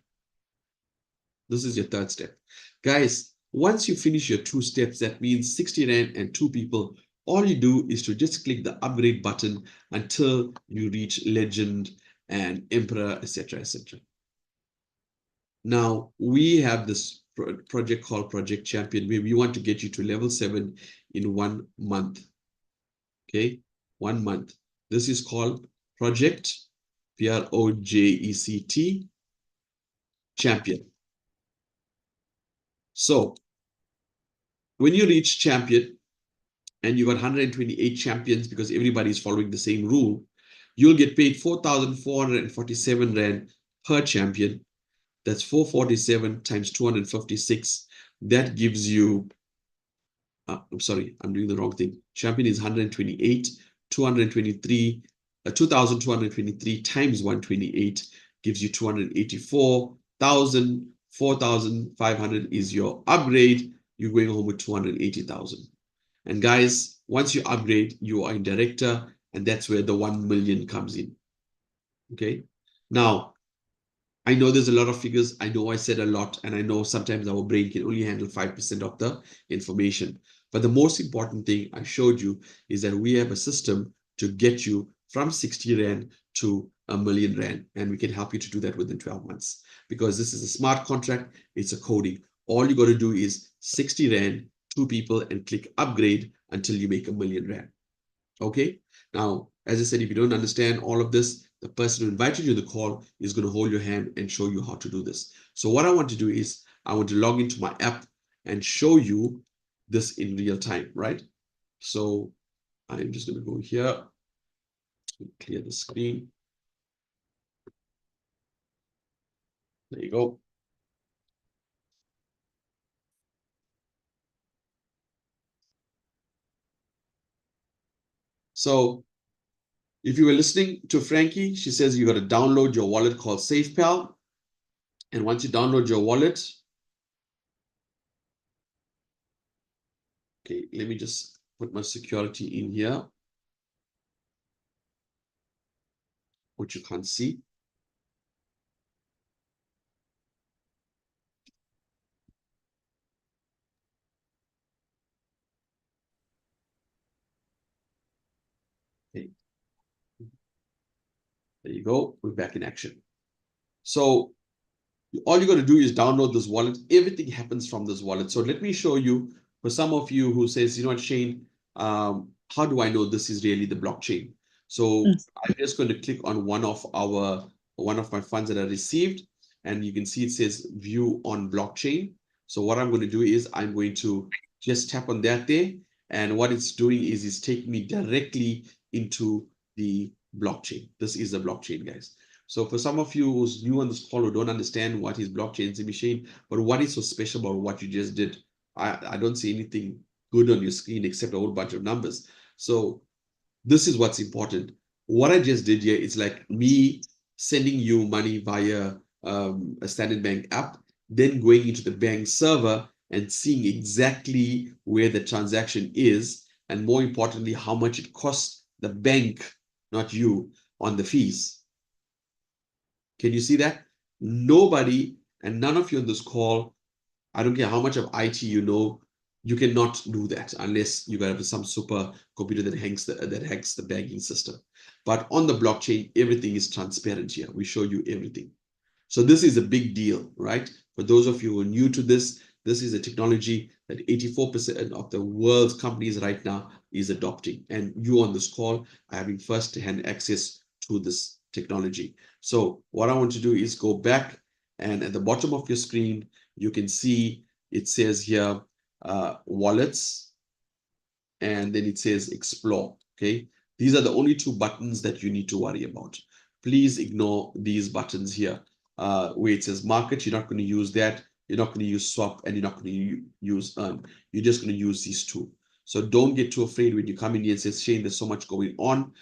This is your third step. Guys, once you finish your 2 steps, that means 60 Rand and 2 people, all you do is to just click the upgrade button until you reach legend and emperor, etc., etc. Now, we have this project called Project Champion, where we want to get you to level 7 in 1 month. Okay, 1 month. This is called Project, Project Champion. So, when you reach Champion, and you got 128 champions because everybody is following the same rule, you'll get paid 4,447 Rand per champion. That's 447 times 256. That gives you, I'm sorry, I'm doing the wrong thing. Champion is 128, 223, 2,223 times 128 gives you 284,000. 4,500 is your upgrade. You're going home with 280,000. And guys, once you upgrade, you are in director, and that's where the 1 million comes in. Okay. Now, I know there's a lot of figures. I know I said a lot, and I know sometimes our brain can only handle 5% of the information. But the most important thing I showed you is that we have a system to get you from 60 Rand to 1 million Rand, and we can help you to do that within 12 months. Because this is a smart contract, it's a coding. All you got to do is 60 Rand, 2 people, and click upgrade until you make 1 million Rand. Okay. Now, as I said, if you don't understand all of this, the person who invited you to the call is going to hold your hand and show you how to do this. So what I want to do is I want to log into my app and show you this in real time, right? So I'm just going to go here, clear the screen. There you go. So if you were listening to Frankie, she says you got to download your wallet called SafePal. And once you download your wallet, okay, let me just put my security in here, which you can't see. There you go. We're back in action. So all you got to do is download this wallet. Everything happens from this wallet. So let me show you, for some of you who says, you know what, Shane, how do I know this is really the blockchain? So I'm just going to click on one of my funds that I received, and you can see it says view on blockchain. So what I'm going to do is I'm going to just tap on that there, and what it's doing is it's taking me directly into the blockchain. This is the blockchain, guys. So for some of you who's new on this call who don't understand what is blockchain, Shane, but what is so special about what you just did? I don't see anything good on your screen except a whole bunch of numbers. So this is what's important. What I just did here is like me sending you money via a Standard Bank app, then going into the bank server and seeing exactly where the transaction is, and more importantly, how much it costs the bank, not you, on the fees. Can you see that? Nobody, and none of you on this call, I don't care how much of IT you know, you cannot do that unless you got some super computer that hacks the banking system. But on the blockchain, everything is transparent here. We show you everything. So this is a big deal, right? For those of you who are new to this, this is a technology that 84% of the world's companies right now is adopting. And you on this call are having first-hand access to this technology. So what I want to do is go back, and at the bottom of your screen, you can see it says here, wallets, and then it says explore, okay? These are the only two buttons that you need to worry about. Please ignore these buttons here. Where it says market, you're not going to use that. You're not going to use swap, and you're not going to use earn. You're just going to use these two. So don't get too afraid when you come in here and say, Shane, there's so much going on.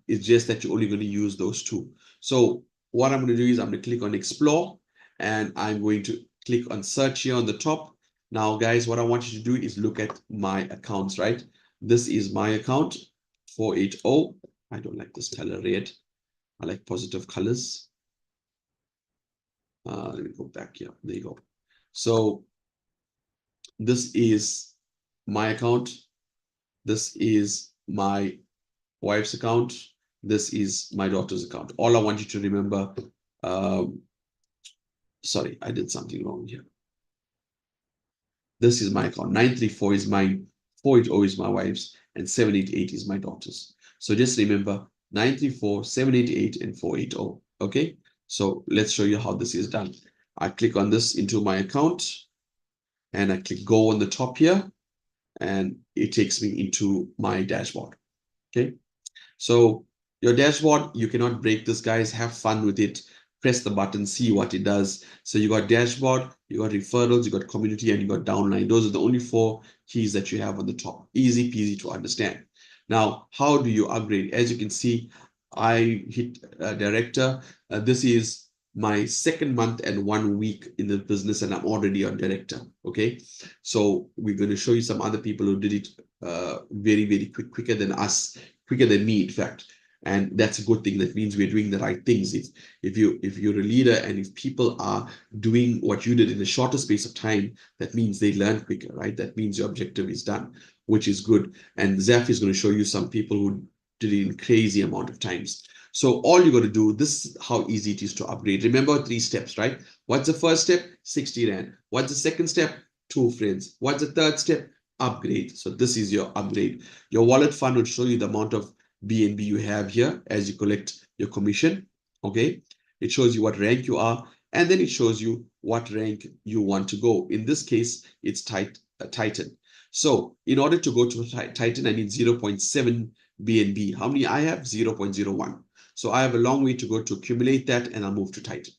It's just that you're only going to use those two. So what I'm going to do is I'm going to click on explore, and I'm going to click on search here on the top. Now, guys, what I want you to do is look at my accounts, right? This is my account, 480. I don't like this color red. I like positive colors. Let me go back here. There you go. So this is my account. This is my wife's account. This is my daughter's account. All I want you to remember, sorry, I did something wrong here. This is my account. 934 is mine, 480 is my wife's, and 788 is my daughter's. So just remember 934, 788, and 480. Okay. So let's show you how this is done. I click on this into my account, and I click go on the top here, and it takes me into my dashboard. Okay. So your dashboard, you cannot break this, guys. Have fun with it. Press the button, see what it does. So you got dashboard, you got referrals, you got community, and you got downline. Those are the only 4 keys that you have on the top. Easy peasy to understand. Now, how do you upgrade? As you can see, I hit director. This is my 2nd month and 1 week in the business, and I'm already on director. Okay, so we're going to show you some other people who did it very, very quicker than us, quicker than me, in fact. And that's a good thing. That means we're doing the right things. If you're a leader, and if people are doing what you did in a shorter space of time, that means they learn quicker, right? That means your objective is done, which is good. And Zaf is going to show you some people who did it in crazy amount of times. So all you got to do, this is how easy it is to upgrade. Remember 3 steps, right? What's the first step? 60 Rand. What's the second step? 2 friends. What's the third step? Upgrade. So this is your upgrade. Your wallet fund will show you the amount of BNB you have here as you collect your commission. Okay, it shows you what rank you are, and then it shows you what rank you want to go. In this case, it's Titan. So in order to go to Titan, I need 0.7 BNB. How many I have? 0.01. So I have a long way to go to accumulate that, and I'll move to Titan.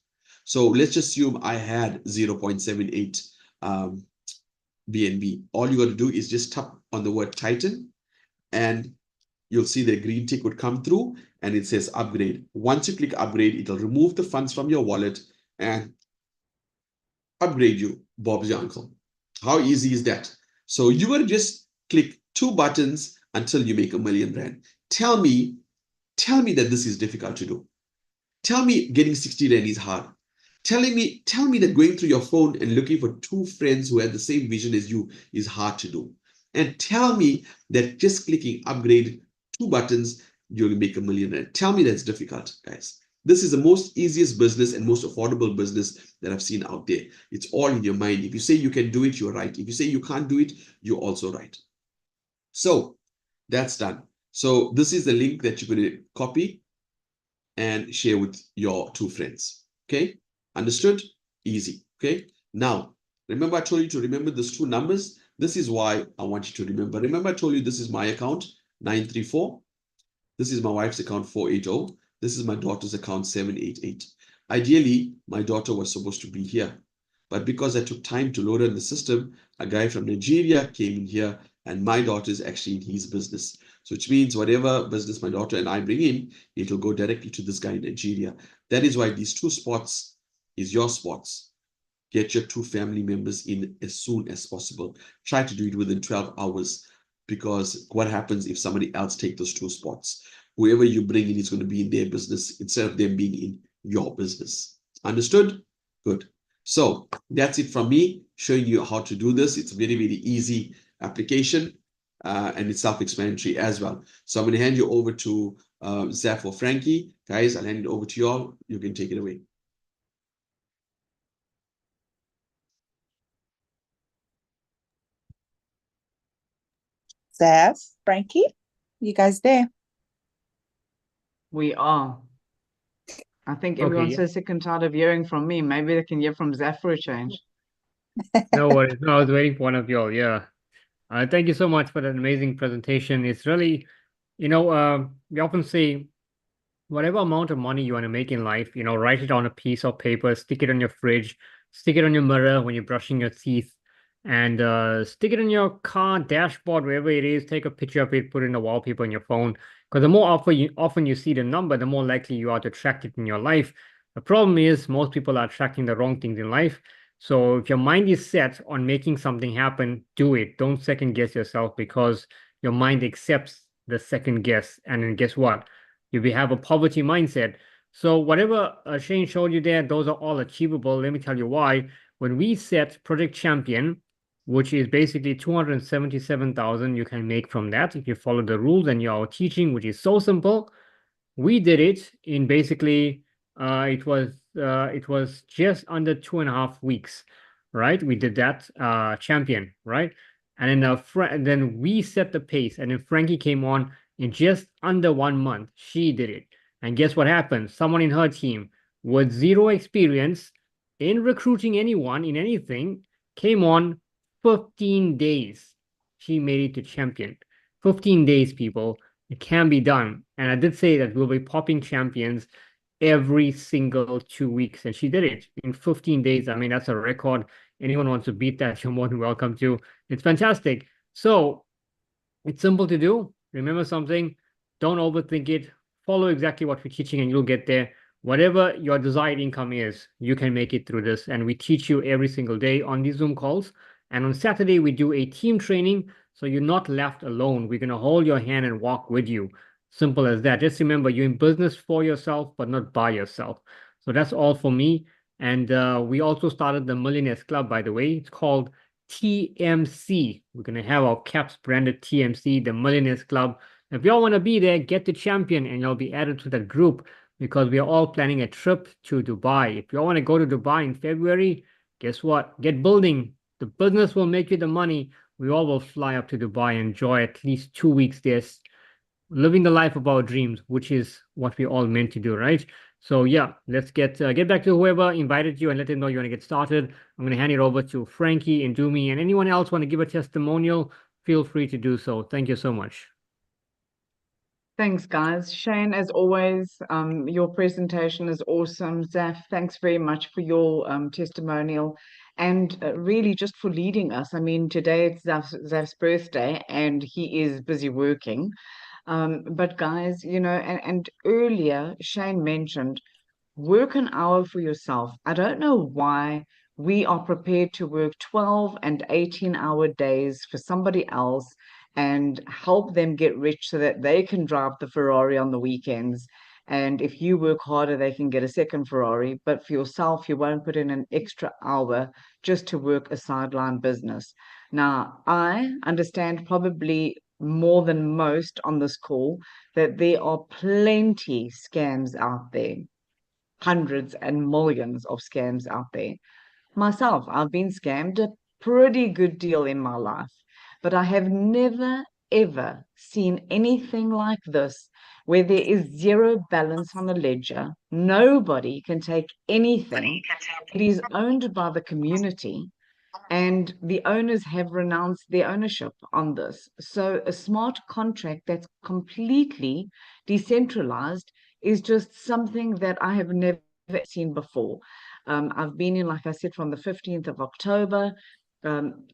So let's just assume I had 0.78 BNB. All you got to do is just tap on the word Titan, and you'll see the green tick would come through, and it says upgrade. Once you click upgrade, it'll remove the funds from your wallet and upgrade you, Bob's your uncle. How easy is that? So you got to just click 2 buttons until you make R1 million. Tell me that this is difficult to do. Tell me getting 60 Rand is hard. Tell me that going through your phone and looking for 2 friends who have the same vision as you is hard to do. And tell me that just clicking upgrade 2 buttons you'll make $1 million. Tell me that's difficult, guys. This is the most easiest business and most affordable business that I've seen out there. It's all in your mind. If you say you can do it, you're right. If you say you can't do it, you're also right. So that's done. So this is the link that you're going to copy and share with your 2 friends. Okay, understood? Easy. Okay, now remember I told you to remember these 2 numbers. This is why I want you to remember. Remember I told you this is my account 934. This is my wife's account 480. This is my daughter's account 788. Ideally, my daughter was supposed to be here, but because I took time to load in the system, a guy from Nigeria came in here, and my daughter is actually in his business. So which means whatever business my daughter and I bring in, it'll go directly to this guy in Nigeria. That is why these 2 spots is your spots. Get your 2 family members in as soon as possible. Try to do it within 12 hours, because what happens if somebody else takes those 2 spots? Whoever you bring in is going to be in their business instead of them being in your business. Understood? Good. So that's it from me, showing you how to do this. It's a very, very easy application, and it's self-explanatory as well. So I'm going to hand you over to Zaf or Frankie. Guys, I'll hand it over to you all. You can take it away. Zaf, Frankie, you guys there? We are. I think everyone's so sick and tired of hearing from me. Maybe they can hear from Zaf for a change. No worries. No, I was waiting for one of y'all. Yeah. Thank you so much for that amazing presentation. It's really, we often say, whatever amount of money you want to make in life, write it on a piece of paper, stick it on your fridge, stick it on your mirror when you're brushing your teeth, and stick it in your car dashboard, wherever it is. Take a picture of it, put it in the wallpaper on your phone. Because the more often you see the number, the more likely you are to track it in your life. The problem is most people are tracking the wrong things in life. So if your mind is set on making something happen, do it. Don't second guess yourself, because your mind accepts the second guess. And then guess what? You will have a poverty mindset. So whatever Shane showed you there, those are all achievable. Let me tell you why. When we set Project Champion, which is basically 277,000 you can make from that if you follow the rules and you're teaching, which is so simple. We did it in basically it was just under 2.5 weeks, right? We did that champion, right? And then we set the pace, and then Frankie came on in just under 1 month. She did it, and guess what happened? Someone in her team with 0 experience in recruiting anyone in anything came on 15 days. She made it to champion. 15 days, people. It can be done. And I did say that we'll be popping champions every single 2 weeks. And she did it in 15 days. I mean, that's a record. Anyone wants to beat that, you're more than welcome to. It's fantastic. So it's simple to do. Remember something. Don't overthink it. Follow exactly what we're teaching and you'll get there. Whatever your desired income is, you can make it through this. And we teach you every single day on these Zoom calls. And on Saturday, we do a team training, so you're not left alone. We're going to hold your hand and walk with you. Simple as that. Just remember, you're in business for yourself, but not by yourself. So that's all for me. And we also started the Millionaires Club, by the way. It's called TMC. We're going to have our caps branded TMC, the Millionaires Club. If y'all want to be there, get the champion and you'll be added to that group, because we are all planning a trip to Dubai. If you want to go to Dubai in February, guess what? Get building. The business will make you the money. We all will fly up to Dubai and enjoy at least 2 weeks there, living the life of our dreams, which is what we all meant to do, right? So yeah, let's get back to whoever invited you and let them know you want to get started. I'm going to hand it over to Frankie and Dumi, and anyone else want to give a testimonial, feel free to do so. Thank you so much. Thanks, guys. Shane, as always, your presentation is awesome. Zaf, thanks very much for your testimonial, and really just for leading us. I mean, today it's Zaf's birthday and he is busy working. But guys, and earlier Shane mentioned, work an hour for yourself. I don't know why we are prepared to work 12 and 18-hour days for somebody else and help them get rich so that they can drive the Ferrari on the weekends. And if you work harder, they can get a second Ferrari. But for yourself, you won't put in an extra hour just to work a sideline business. Now, I understand probably more than most on this call that there are plenty scams out there, hundreds and millions of scams out there. Myself, I've been scammed a pretty good deal in my life, but I have never, ever seen anything like this where there is zero balance on a ledger. Nobody can take anything. It is owned by the community, and the owners have renounced their ownership on this. So a smart contract that's completely decentralized is just something that I have never seen before. I've been in, like I said, from the 15th of October.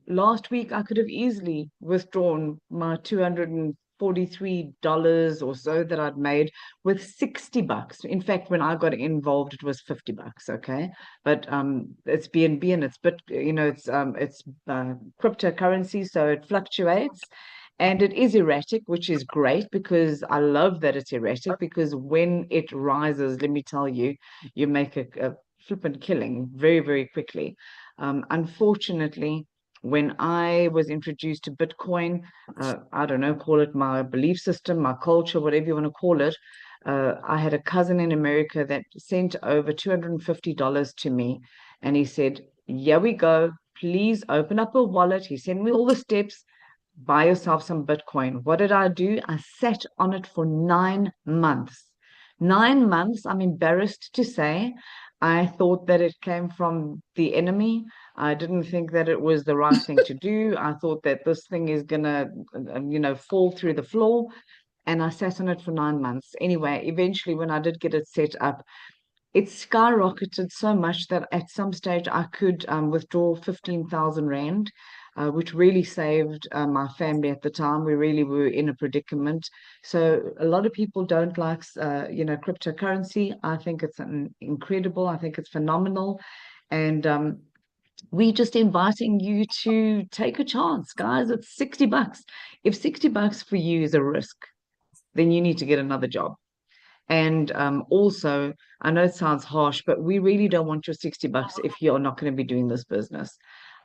Last week, I could have easily withdrawn my $243 or so that I'd made with $60. In fact, when I got involved, it was $50. Okay, but it's BNB and it's cryptocurrency, so it fluctuates. And it is erratic, which is great because I love that it's erratic, because when it rises, let me tell you, you make a flippant killing very, very quickly. Unfortunately, when I was introduced to Bitcoin, I don't know, call it my belief system, my culture, whatever you want to call it, I had a cousin in America that sent over $250 to me, and he said, here we go, please open up a wallet. He sent me all the steps. Buy yourself some Bitcoin. What did I do? I sat on it for 9 months. 9 months, I'm embarrassed to say. I thought that it came from the enemy. I didn't think that it was the right thing to do. I thought that this thing is gonna, fall through the floor. And I sat on it for 9 months. Anyway, eventually, when I did get it set up, it skyrocketed so much that at some stage I could withdraw 15,000 Rand, which really saved my family at the time. We really were in a predicament. So a lot of people don't like, cryptocurrency. I think it's incredible. I think it's phenomenal. And we're just inviting you to take a chance, guys. It's $60. If $60 for you is a risk, then you need to get another job. And also, I know it sounds harsh, but we really don't want your $60 if you're not going to be doing this business.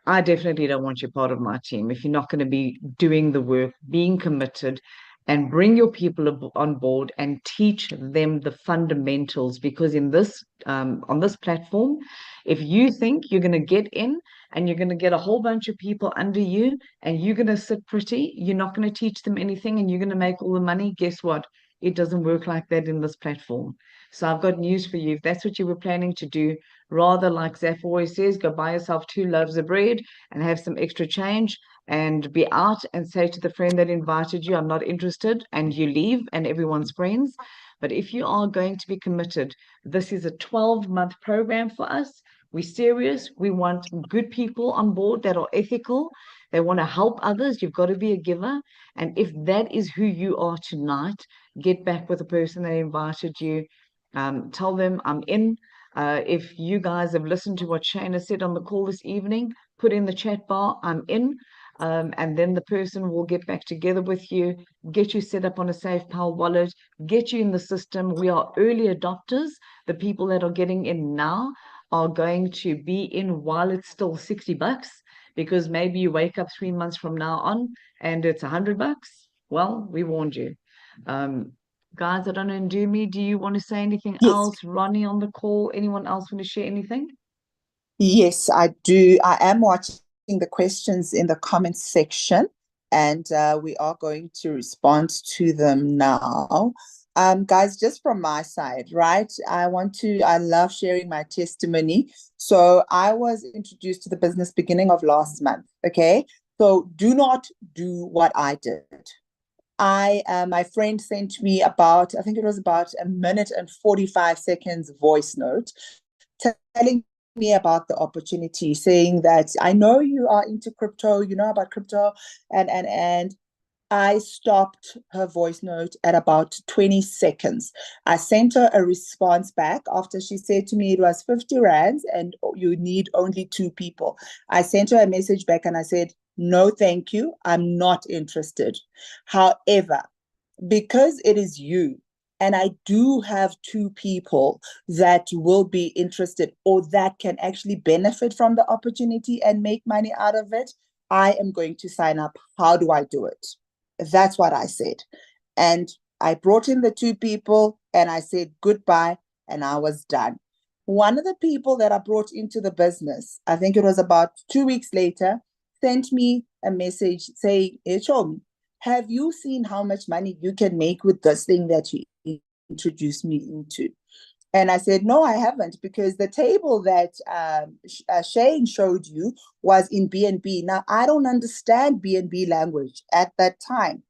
I definitely don't want you part of my team if you're not going to be doing the work, being committed, and bring your people on board and teach them the fundamentals. Because in this on this platform, if you think you're going to get in and you're going to get a whole bunch of people under you and you're going to sit pretty, you're not going to teach them anything and you're going to make all the money, guess what? It doesn't work like that in this platform. So I've got news for you. If that's what you were planning to do, rather, like Zaf always says, go buy yourself 2 loaves of bread and have some extra change and be out and say to the friend that invited you, I'm not interested, and you leave and everyone's friends. But if you are going to be committed, this is a 12-month program for us. We're serious. We want good people on board that are ethical. They want to help others. You've got to be a giver. And if that is who you are tonight, get back with the person that invited you. Tell them I'm in. If you guys have listened to what Shana said on the call this evening, put in the chat bar, I'm in. And then the person will get back together with you, get you set up on a SafePal wallet, get you in the system. We are early adopters. The people that are getting in now are going to be in while it's still $60, because maybe you wake up 3 months from now on and it's $100. Well, we warned you. Guys, I don't know, Ndumi, do you want to say anything else? Ronnie on the call, anyone else want to share anything? Yes, I do. I am watching the questions in the comments section, and we are going to respond to them now. Guys, just from my side, right? I love sharing my testimony. So I was introduced to the business beginning of last month, okay? So do not do what I did. My friend sent me I think it was about 1 minute and 45 seconds voice note telling me about the opportunity, saying that I know you are into crypto, you know about crypto, and I stopped her voice note at about 20 seconds. I sent her a response back after she said to me it was 50 rands and you need only 2 people. I sent her a message back and I said, no, thank you. I'm not interested. However, because it is you, and I do have 2 people that will be interested or that can actually benefit from the opportunity and make money out of it, I am going to sign up. How do I do it? That's what I said. And I brought in the two people and I said goodbye and I was done. One of the people that I brought into the business, I think it was about 2 weeks later, sent me a message saying, hey, Chomi, have you seen how much money you can make with this thing that you introduced me into? And I said, no, I haven't, because the table that Shane showed you was in BNB. Now, I don't understand BNB language at that time.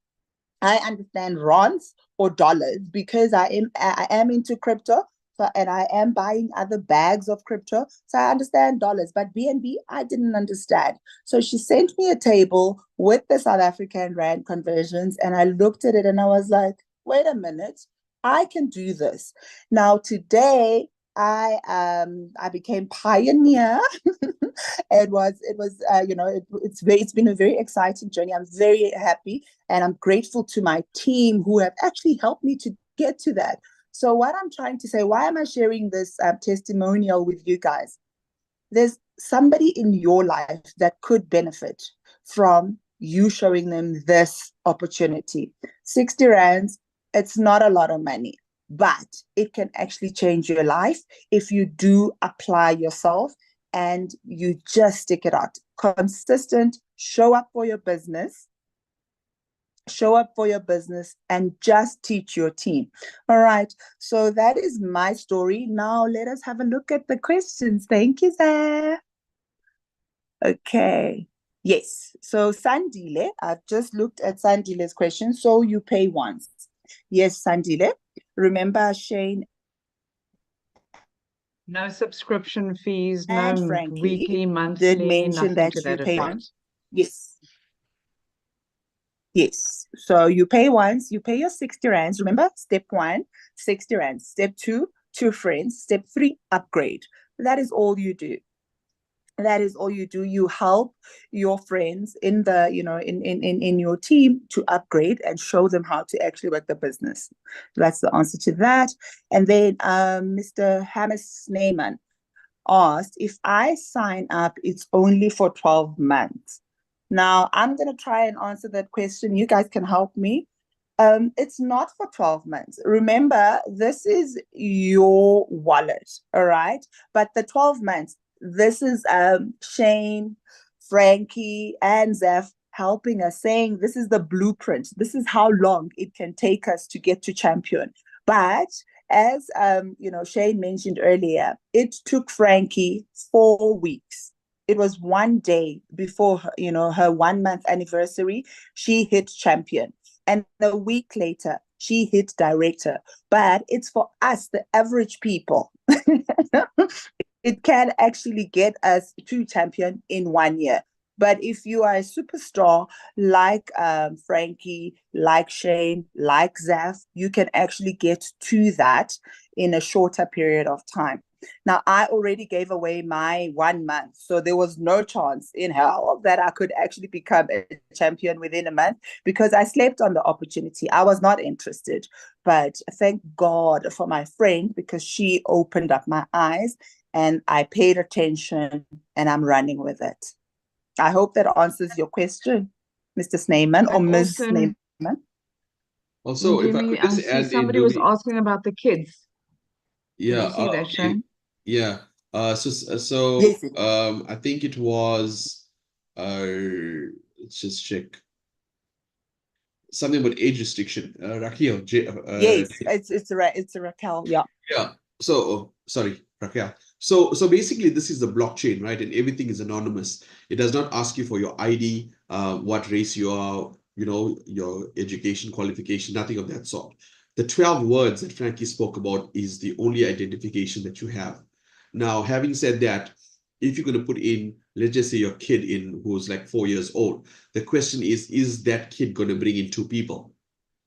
I understand rands or dollars because I am into crypto. So, and I am buying other bags of crypto. So I understand dollars, but BNB, I didn't understand. So she sent me a table with the South African Rand conversions, and I looked at it and I was like, wait a minute, I can do this. Now today, I became pioneer. It's been a very exciting journey. I'm very happy and I'm grateful to my team who have actually helped me to get to that. So what I'm trying to say, why am I sharing this testimonial with you guys? There's somebody in your life that could benefit from you showing them this opportunity. 60 rands, it's not a lot of money, but it can actually change your life if you do apply yourself and you just stick it out. Consistent, show up for your business. Show up for your business and just teach your team. All right. So that is my story. Now let us have a look at the questions. Thank you, Zah. Okay. Yes. So Sandile, I've just looked at Sandile's question. So you pay once. Yes, Sandile. Remember, Shane. No subscription fees, And no Frankie weekly, monthly, did mention nothing that to you that pay effect. once. Yes. Yes. So you pay once, you pay your 60 rands. Remember, step 1, 60 rands. Step 2, 2 friends. Step 3, upgrade. That is all you do. That is all you do. You help your friends in the, in your team to upgrade and show them how to actually work the business. That's the answer to that. And then Mr. Hamis Neyman asked, if I sign up, it's only for 12 months. Now, I'm going to try and answer that question. You guys can help me. It's not for 12 months. Remember, this is your wallet, all right? But the 12 months, this is Shane, Frankie, and Zeph helping us, saying this is the blueprint. This is how long it can take us to get to champion. But as Shane mentioned earlier, it took Frankie 4 weeks. It was one day before her 1 month anniversary, she hit champion. And a week later, she hit director. But it's for us, the average people. It can actually get us to champion in 1 year. But if you are a superstar like Frankie, like Shane, like Zaf, you can actually get to that in a shorter period of time. Now, I already gave away my 1 month, so there was no chance in hell that I could actually become a champion within a month because I slept on the opportunity. I was not interested, but thank God for my friend because she opened up my eyes and I paid attention and I'm running with it. I hope that answers your question, Mr. Snyman or Ms. Snyman. Also, if I could just add in, somebody was asking about the kids. Yeah. Did you see that, Shane? Yeah. So Yes. I think it was let's just check something about age restriction. Raquel. Yes, it's Raquel. Yeah. Yeah. So sorry, Raquel. So basically, this is the blockchain, right? And everything is anonymous. It does not ask you for your ID, what race you are, your education qualification, nothing of that sort. The 12 words that Frankie spoke about is the only identification that you have. Now, having said that, if you're going to put in, let's just say your kid in who's like 4 years old, the question is that kid going to bring in 2 people?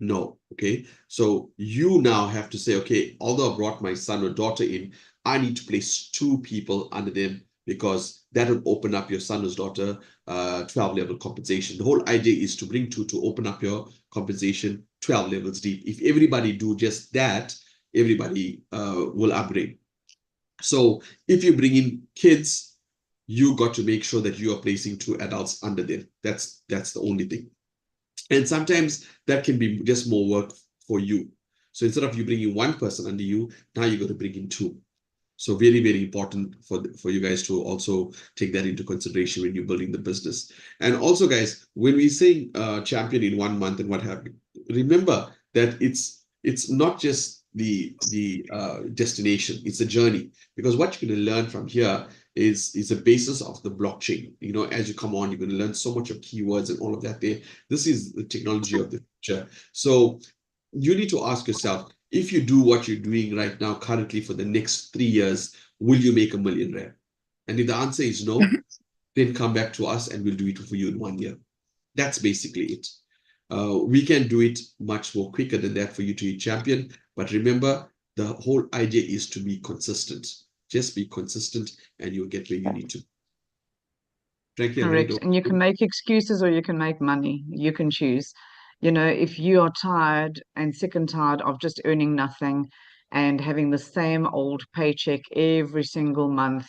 No. Okay. So you now have to say, okay, although I brought my son or daughter in, I need to place 2 people under them because that will open up your son or daughter 12 level compensation. The whole idea is to bring 2 to open up your compensation 12 levels deep. If everybody do just that, everybody will upgrade. So if you bring in kids, you got to make sure that you are placing 2 adults under them. That's the only thing. And sometimes that can be just more work for you. So instead of you bringing one person under you, now you got to bring in two. So very, very important for you guys to also take that into consideration when you're building the business. And also, guys, when we say champion in 1 month and what have you, remember that it's not just the destination, it's a journey. Because what you're going to learn from here is the basis of the blockchain. You know, as you come on, you're going to learn so much of keywords and all of that there. This is the technology of the future. So you need to ask yourself, if you do what you're doing right now currently for the next 3 years, will you make R1 million? And if the answer is no, then come back to us and we'll do it for you in 1 year. That's basically it. We can do it much more quicker than that for you to be champion. But remember, the whole idea is to be consistent. Just be consistent and you'll get where you need to. Frankly, Correct. And you can make excuses or you can make money. You can choose. You know, if you are tired and sick and tired of just earning nothing and having the same old paycheck every single month,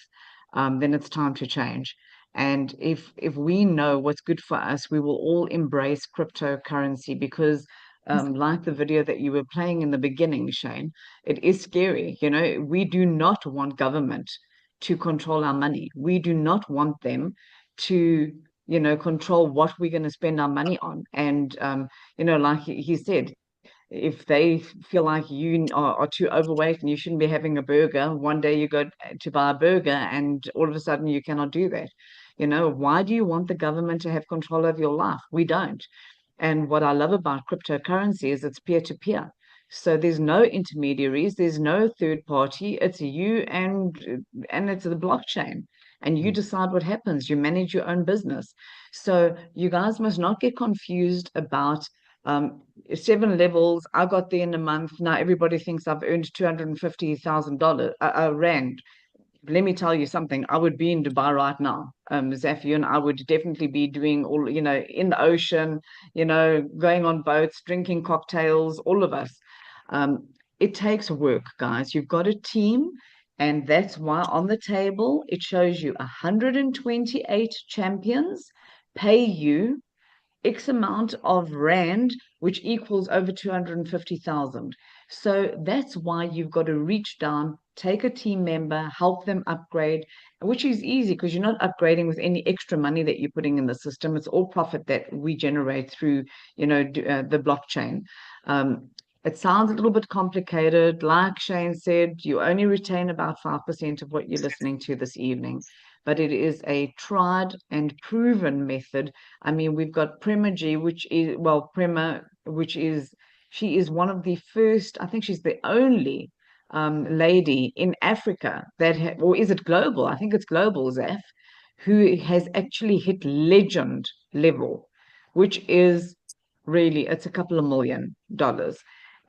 then it's time to change. And if we know what's good for us, we will all embrace cryptocurrency because like the video that you were playing in the beginning, Shane, it is scary. You know, we do not want government to control our money. We do not want them to, you know, control what we're going to spend our money on. And, you know, like he said, if they feel like you are too overweight and you shouldn't be having a burger, one day you go to buy a burger and all of a sudden you cannot do that. You know, why do you want the government to have control over your life? We don't. And what I love about cryptocurrency is it's peer-to-peer. So there's no intermediaries, there's no third party. It's you and it's the blockchain. And you decide what happens. You manage your own business. So you guys must not get confused about 7 levels. I got there in a month. Now everybody thinks I've earned $250,000 rand. Let me tell you something. I would be in Dubai right now, Zafir, and I would definitely be doing all, you know, in the ocean, you know, going on boats, drinking cocktails, all of us. It takes work, guys. You've got a team, and that's why on the table it shows you 128 champions pay you X amount of rand, which equals over 250,000. So that's why you've got to reach down, take a team member, help them upgrade, which is easy because you're not upgrading with any extra money that you're putting in the system. It's all profit that we generate through, you know, the blockchain. It sounds a little bit complicated. Like Shane said, you only retain about 5% of what you're listening to this evening, but it is a tried and proven method. I mean, we've got Prema G, which is, well, Prema, which is, she is one of the first, I think she's the only lady in Africa that, or is it global? I think it's global, Zaf, who has actually hit legend level, which is really, it's a couple of $1 million.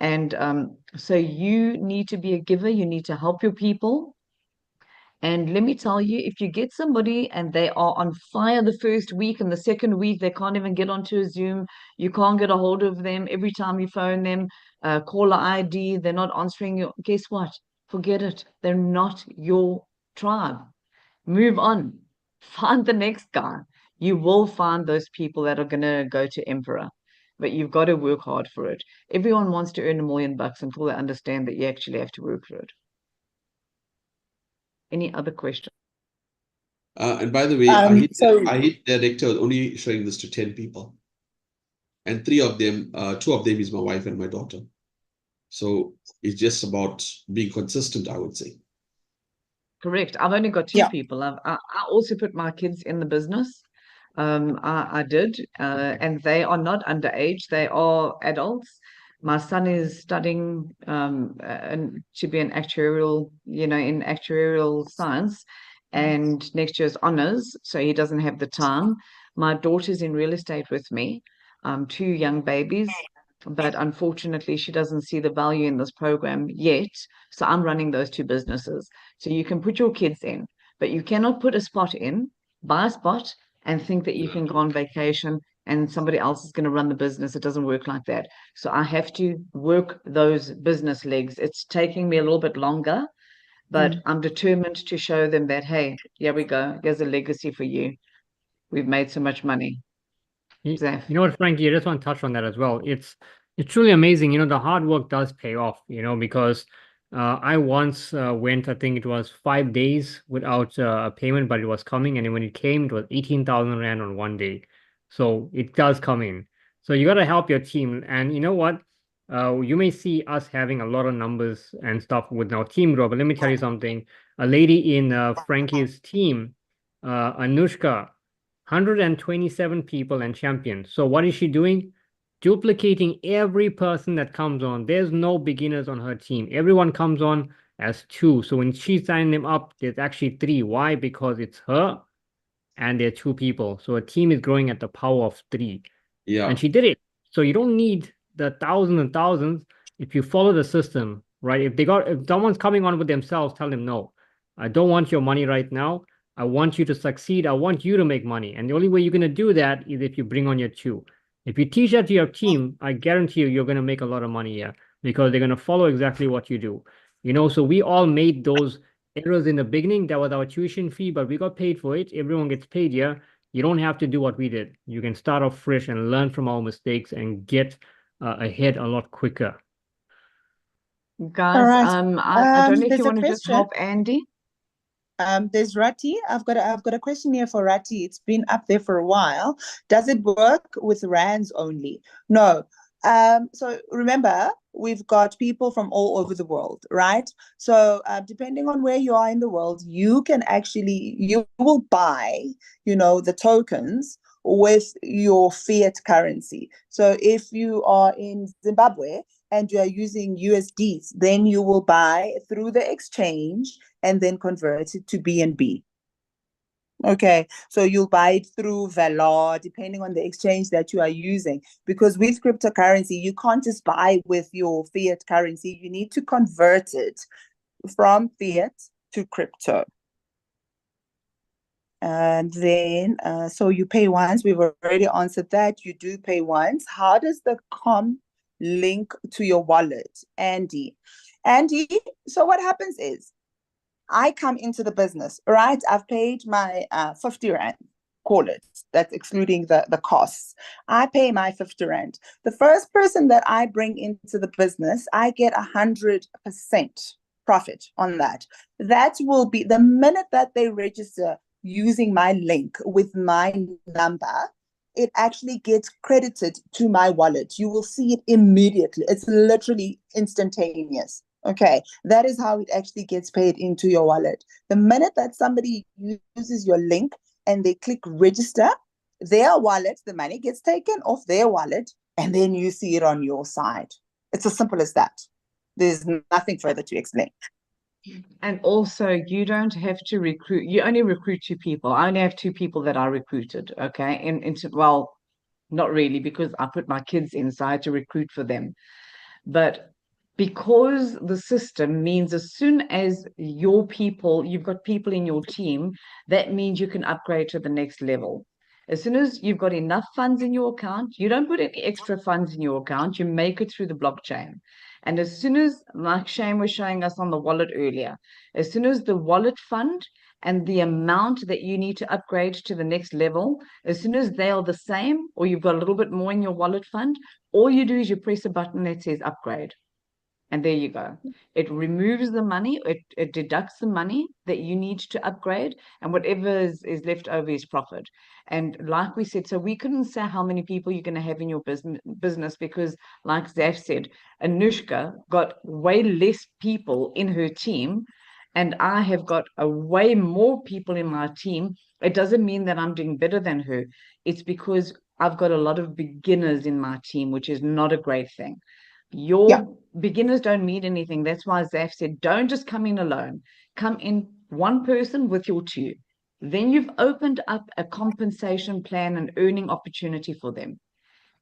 And so you need to be a giver, you need to help your people. And let me tell you, if you get somebody and they are on fire the first week and the second week, they can't even get onto a Zoom, you can't get a hold of them. Every time you phone them, caller ID, they're not answering you. Guess what? Forget it. They're not your tribe. Move on. Find the next guy. You will find those people that are going to go to Emperor, but you've got to work hard for it. Everyone wants to earn $1 million until they understand that you actually have to work for it. Any other questions? And by the way, I hit director only showing this to 10 people. And 2 of them is my wife and my daughter. So it's just about being consistent, I would say. Correct. I've only got 2 people. I also put my kids in the business. I did, and they are not underage. They are adults. My son is studying to be an actuarial, you know, in actuarial science, and next year's honors, so he doesn't have the time. My daughter's in real estate with me, 2 young babies, but unfortunately she doesn't see the value in this program yet. So I'm running those 2 businesses. So you can put your kids in, but you cannot put a spot in, buy a spot, and think that you can go on vacation and somebody else is going to run the business. It doesn't work like that. So I have to work those business legs. It's taking me a little bit longer, but I'm determined to show them that, hey, here we go. Here's a legacy for you. We've made so much money. Zeph. You know what, Frankie, I just want to touch on that as well. It's truly amazing. You know, the hard work does pay off, you know, because I once went, I think it was 5 days without a payment, but it was coming. And then when it came, it was 18,000 Rand on one day. So it does come in. So you got to help your team. And you know what? You may see us having a lot of numbers and stuff with our team grow, but let me tell you something. A lady in Frankie's team, Anushka, 127 people and champions. So what is she doing? Duplicating every person that comes on. There's no beginners on her team. Everyone comes on as two. So when she signed them up, there's actually three. Why? Because it's her and there are two people. So a team is growing at the power of three. Yeah. And she did it. So you don't need the thousands and thousands if you follow the system, right? If someone's coming on with themselves, tell them no. I don't want your money right now. I want you to succeed. I want you to make money. And the only way you're going to do that is if you bring on your two. If you teach that to your team, I guarantee you're going to make a lot of money here because they're going to follow exactly what you do. You know, so we all made those errors in the beginning. That was our tuition fee, but we got paid for it. Everyone gets paid here. You don't have to do what we did. You can start off fresh and learn from our mistakes and get ahead a lot quicker. Guys, All right. I don't know if There's you a want to just question. help Andy. There's Rati. I've got a question here for Rati. It's been up there for a while. Does it work with rands only? No. So remember, we've got people from all over the world, right? So depending on where you are in the world, you will buy, the tokens with your fiat currency. So if you are in Zimbabwe and you are using USDs, then you will buy through the exchange and then convert it to BNB. Okay, so you'll buy it through Valor, depending on the exchange that you are using. Because with cryptocurrency, you can't just buy with your fiat currency. You need to convert it from fiat to crypto. And then, so you pay once. We've already answered that. You do pay once. How does the COM link to your wallet, Andy? Andy, so what happens is, I come into the business, right? I've paid my 50 Rand, call it. That's excluding the costs. I pay my 50 Rand. The first person that I bring into the business, I get 100% profit on that. That will be the minute that they register using my link with my number, it actually gets credited to my wallet. You will see it immediately. It's literally instantaneous. Okay, that is how it actually gets paid into your wallet. The minute that somebody uses your link and they click register, their wallet, the money gets taken off their wallet, and then you see it on your side. It's as simple as that. There's nothing further to explain. And also, you don't have to recruit. You only recruit two people. I only have two people that I recruited. Okay, well, not really, because I put my kids inside to recruit for them, but because the system means as soon as you've got people in your team, that means you can upgrade to the next level. As soon as you've got enough funds in your account, you don't put any extra funds in your account, you make it through the blockchain. And as soon as, like Shane was showing us on the wallet earlier, as soon as the wallet fund and the amount that you need to upgrade to the next level, as soon as they are the same, or you've got a little bit more in your wallet fund, all you do is you press a button that says upgrade. And there you go. It removes the money, it deducts the money that you need to upgrade, and whatever is left over is profit. And like we said, so we couldn't say how many people you're going to have in your business because, like Zaf said, Anushka got way less people in her team, and I have got a way more people in my team. It doesn't mean that I'm doing better than her. It's because I've got a lot of beginners in my team, which is not a great thing. Your beginners don't mean anything. That's why Zaf said, don't just come in alone. Come in one person with your two. Then you've opened up a compensation plan and earning opportunity for them.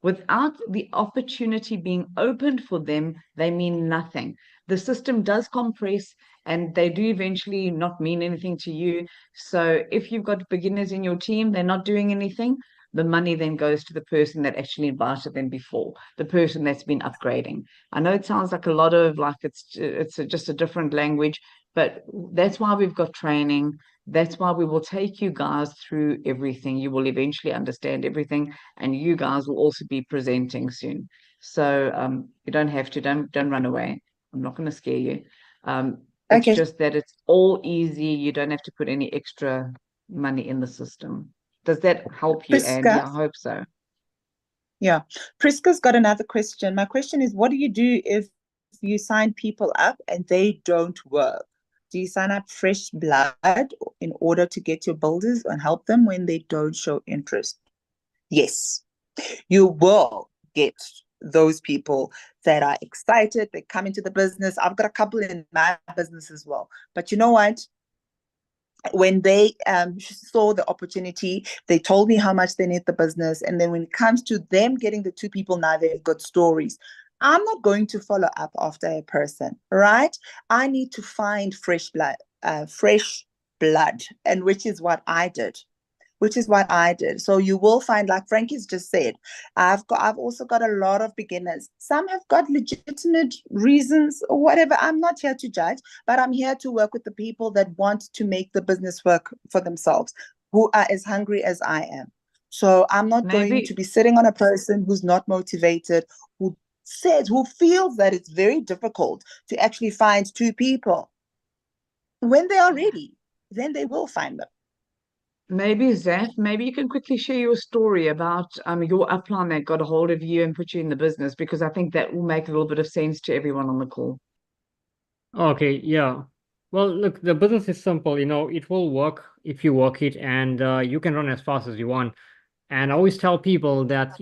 Without the opportunity being opened for them, they mean nothing. The system does compress and they do eventually not mean anything to you. So if you've got beginners in your team, they're not doing anything, the money then goes to the person that actually invited them before, the person that's been upgrading. I know it sounds like a lot of it's just a different language, but that's why we've got training. That's why we will take you guys through everything. You will eventually understand everything, and you guys will also be presenting soon. So you don't have to, don't run away. I'm not going to scare you. It's Okay. just that it's all easy. You don't have to put any extra money in the system. Does that help you, Andy? Priska, I hope so. yeah. Priska's got another question. My question is, what do you do if you sign people up and they don't work? Do you sign up fresh blood in order to get your builders and help them when they don't show interest? Yes, you will get those people that are excited, they come into the business. I've got a couple in my business as well. But you know what? When they saw the opportunity, they told me how much they need the business. And then when it comes to them getting the two people, now they've got stories. I'm not going to follow up after a person, right? I need to find fresh blood, and which is what I did. So you will find, like Frankie's just said, I've also got a lot of beginners. Some have got legitimate reasons or whatever. I'm not here to judge, but I'm here to work with the people that want to make the business work for themselves, who are as hungry as I am. So I'm not going to be sitting on a person who's not motivated, who feels that it's very difficult to actually find two people. When they are ready, then they will find them. Maybe, Zaf, maybe you can quickly share your story about your upline that got a hold of you and put you in the business, because I think that will make a little bit of sense to everyone on the call. Okay, yeah. Well, look, the business is simple, it will work if you work it, and you can run as fast as you want. And I always tell people that,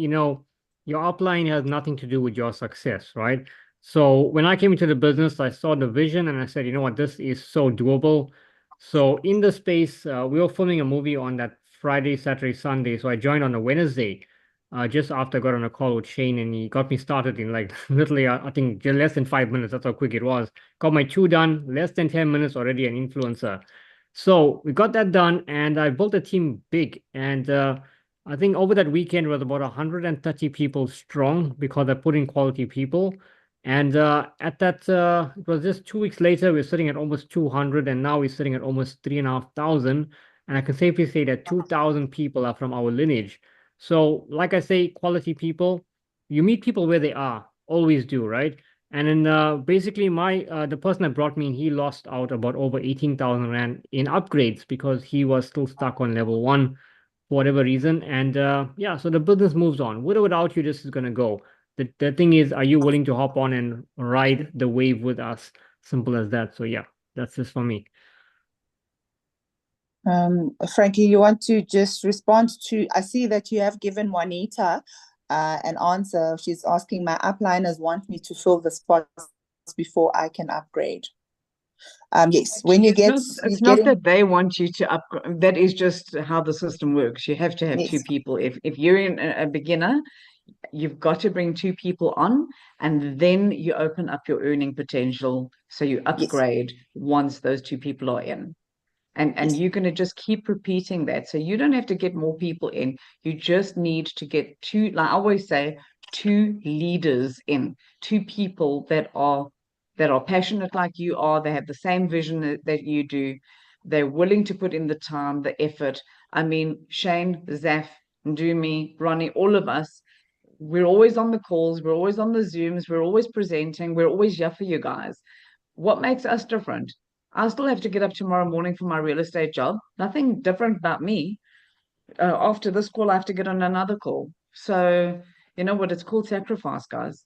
your upline has nothing to do with your success, right? So when I came into the business, I saw the vision and I said, you know what, this is so doable. So in the space, we were filming a movie on that Friday, Saturday, Sunday. So I joined on a Wednesday, just after I got on a call with Shane, and he got me started in like literally, I think just less than 5 minutes. That's how quick it was. Got my 2 done, less than 10 minutes, already an influencer. So we got that done, and I built a team big. And I think over that weekend was about 130 people strong, because I put in quality people. And at that, it was just 2 weeks later, we're sitting at almost 200, and now we're sitting at almost 3,500. And I can safely say that 2,000 people are from our lineage. So, like I say, quality people, you meet people where they are, always do, right? And then basically, the person that brought me in, he lost out about over 18,000 Rand in upgrades because he was still stuck on level 1 for whatever reason. And yeah, so the business moves on. With or without you, this is going to go. The thing is, are you willing to hop on and ride the wave with us? Simple as that. So yeah, that's just for me. Frankie, you want to just respond to, I see that you have given Juanita an answer. She's asking, my upliners want me to fill the spots before I can upgrade. Yes, when you get... It's not that they want you to upgrade. That is just how the system works. You have to have 2 people. If you're a beginner, you've got to bring 2 people on, and then you open up your earning potential. So you upgrade once those 2 people are in. And you're going to just keep repeating that. So you don't have to get more people in. You just need to get 2, like I always say, 2 leaders in, 2 people that are passionate like you are. They have the same vision that you do. They're willing to put in the time, the effort. I mean, Shane, Zaf, Ndumi, Ronnie, all of us, we're always on the calls, we're always on the Zooms, we're always presenting, we're always here for you guys. What makes us different? I still have to get up tomorrow morning for my real estate job. Nothing different about me. After this call, I have to get on another call. So, you know what? It's called sacrifice, guys.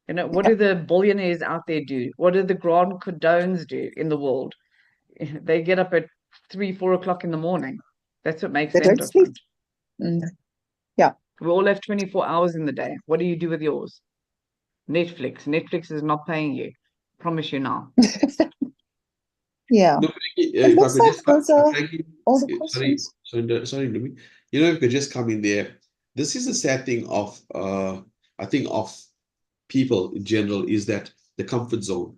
What do the billionaires out there do? What do the Grant Cardones do in the world? They get up at 3, 4 o'clock in the morning. That's what makes them different. Yeah. We all have 24 hours in the day. What do you do with yours? Netflix. Netflix is not paying you. Promise you now. Yeah. No, It looks like those are all the questions. Sorry, Ndumi. If we just come in there, this is the sad thing of, I think, of people in general, is that the comfort zone.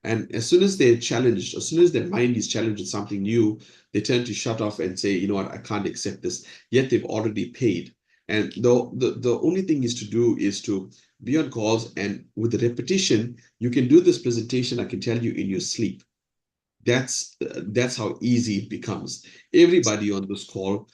And as soon as they're challenged, as soon as their mind is challenged with something new, they tend to shut off and say, you know what, I can't accept this. Yet they've already paid. And the only thing is to do is to be on calls, and with the repetition, you can do this presentation, I can tell you, in your sleep. That's how easy it becomes. Everybody on this call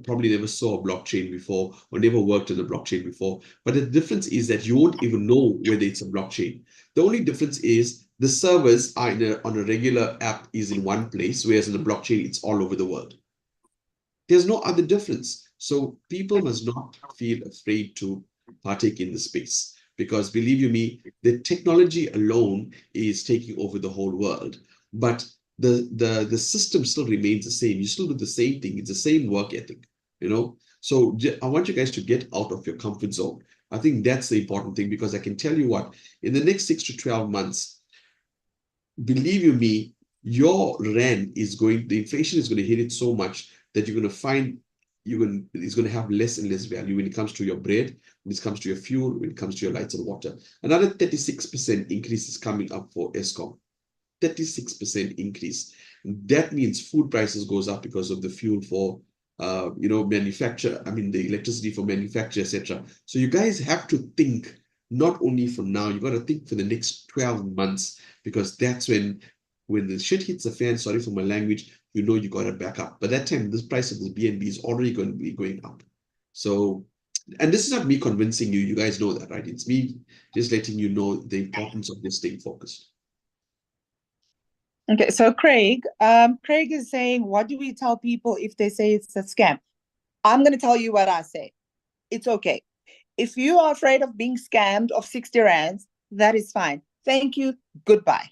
probably never saw a blockchain before or never worked in a blockchain before. But the difference is that you won't even know whether it's a blockchain. The only difference is the servers are on a regular app is in one place, whereas in a blockchain, it's all over the world. There's no other difference. So people must not feel afraid to partake in the space, because believe you me, the technology alone is taking over the whole world. But the system still remains the same. You still do the same thing. It's the same work ethic, you know. So I want you guys to get out of your comfort zone. I think that's the important thing, because I can tell you what, in the next 6 to 12 months, believe you me, your rand the inflation is going to hit it so much that you're going to find it's going to have less and less value when it comes to your bread, when it comes to your fuel, when it comes to your lights and water. Another 36% increase is coming up for Eskom. 36% increase. That means food prices goes up because of the fuel for manufacture, the electricity for manufacture, etc. So you guys have to think not only for now, you got to think for the next 12 months, because that's when the shit hits the fan, sorry for my language, you know you got to back up. By that time, this price of the BNB is already going to be going up. So, and this is not me convincing you, you guys know that, right? It's me just letting you know the importance of this staying focused. Okay, so Craig is saying, what do we tell people if they say it's a scam? I'm going to tell you what I say. It's okay. If you are afraid of being scammed of 60 rands, that is fine. Thank you. Goodbye.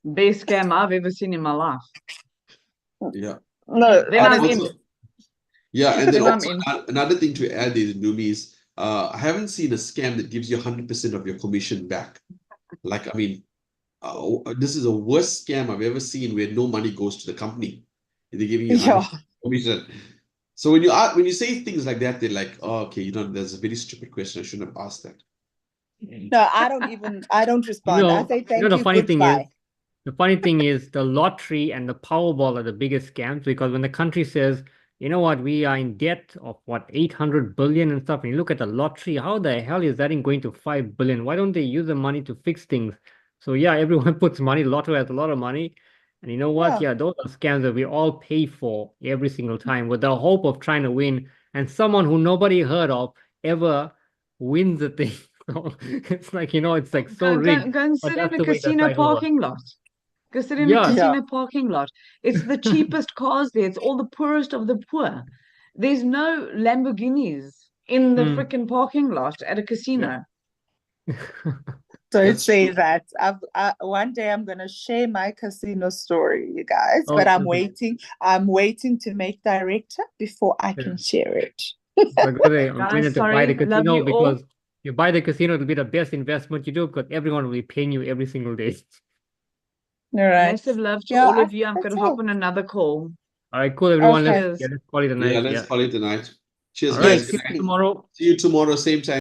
Best scam I've ever seen in my life. Yeah. No, Then I'm in. Yeah, and then Then also another thing to add is, Numi, is I haven't seen a scam that gives you 100% of your commission back. Like, this is the worst scam I've ever seen, where no money goes to the company. They're giving you 100% commission. So when you say things like that, they're like, oh, okay, that's a very stupid question. I shouldn't have asked that. No, I don't respond. I say thank you, the funny goodbye. thing is, the funny thing is the lottery and the Powerball are the biggest scams, because when the country says, you know what, we are in debt of 800 billion and stuff, and you look at the lottery, how the hell is that going to 5 billion? Why don't they use the money to fix things? So yeah, everyone puts money. Lotto has a lot of money. And you know what? Yeah, those are scams that we all pay for every single time with the hope of trying to win. And someone who nobody heard of ever wins the thing. So it's like, it's like so rigged. Go and But sit that's in a the way the casino cycle works. parking lot. Go sit in a casino parking lot. It's the cheapest cars there. It's all the poorest of the poor. There's no Lamborghinis in the freaking parking lot at a casino. Don't say that. One day I'm gonna share my casino story, you guys. But I'm waiting. I'm waiting to make director before I can share it. I'm going to buy the casino, because you buy the casino, it'll be the best investment you do, because everyone will be paying you every single day. All right. Massive love to all of you. I'm going to hop on another call. All right, cool, everyone. Okay. Let's call it a night. Yeah, let's call it a night. Cheers, All right, guys. see you tomorrow. See you tomorrow, same time.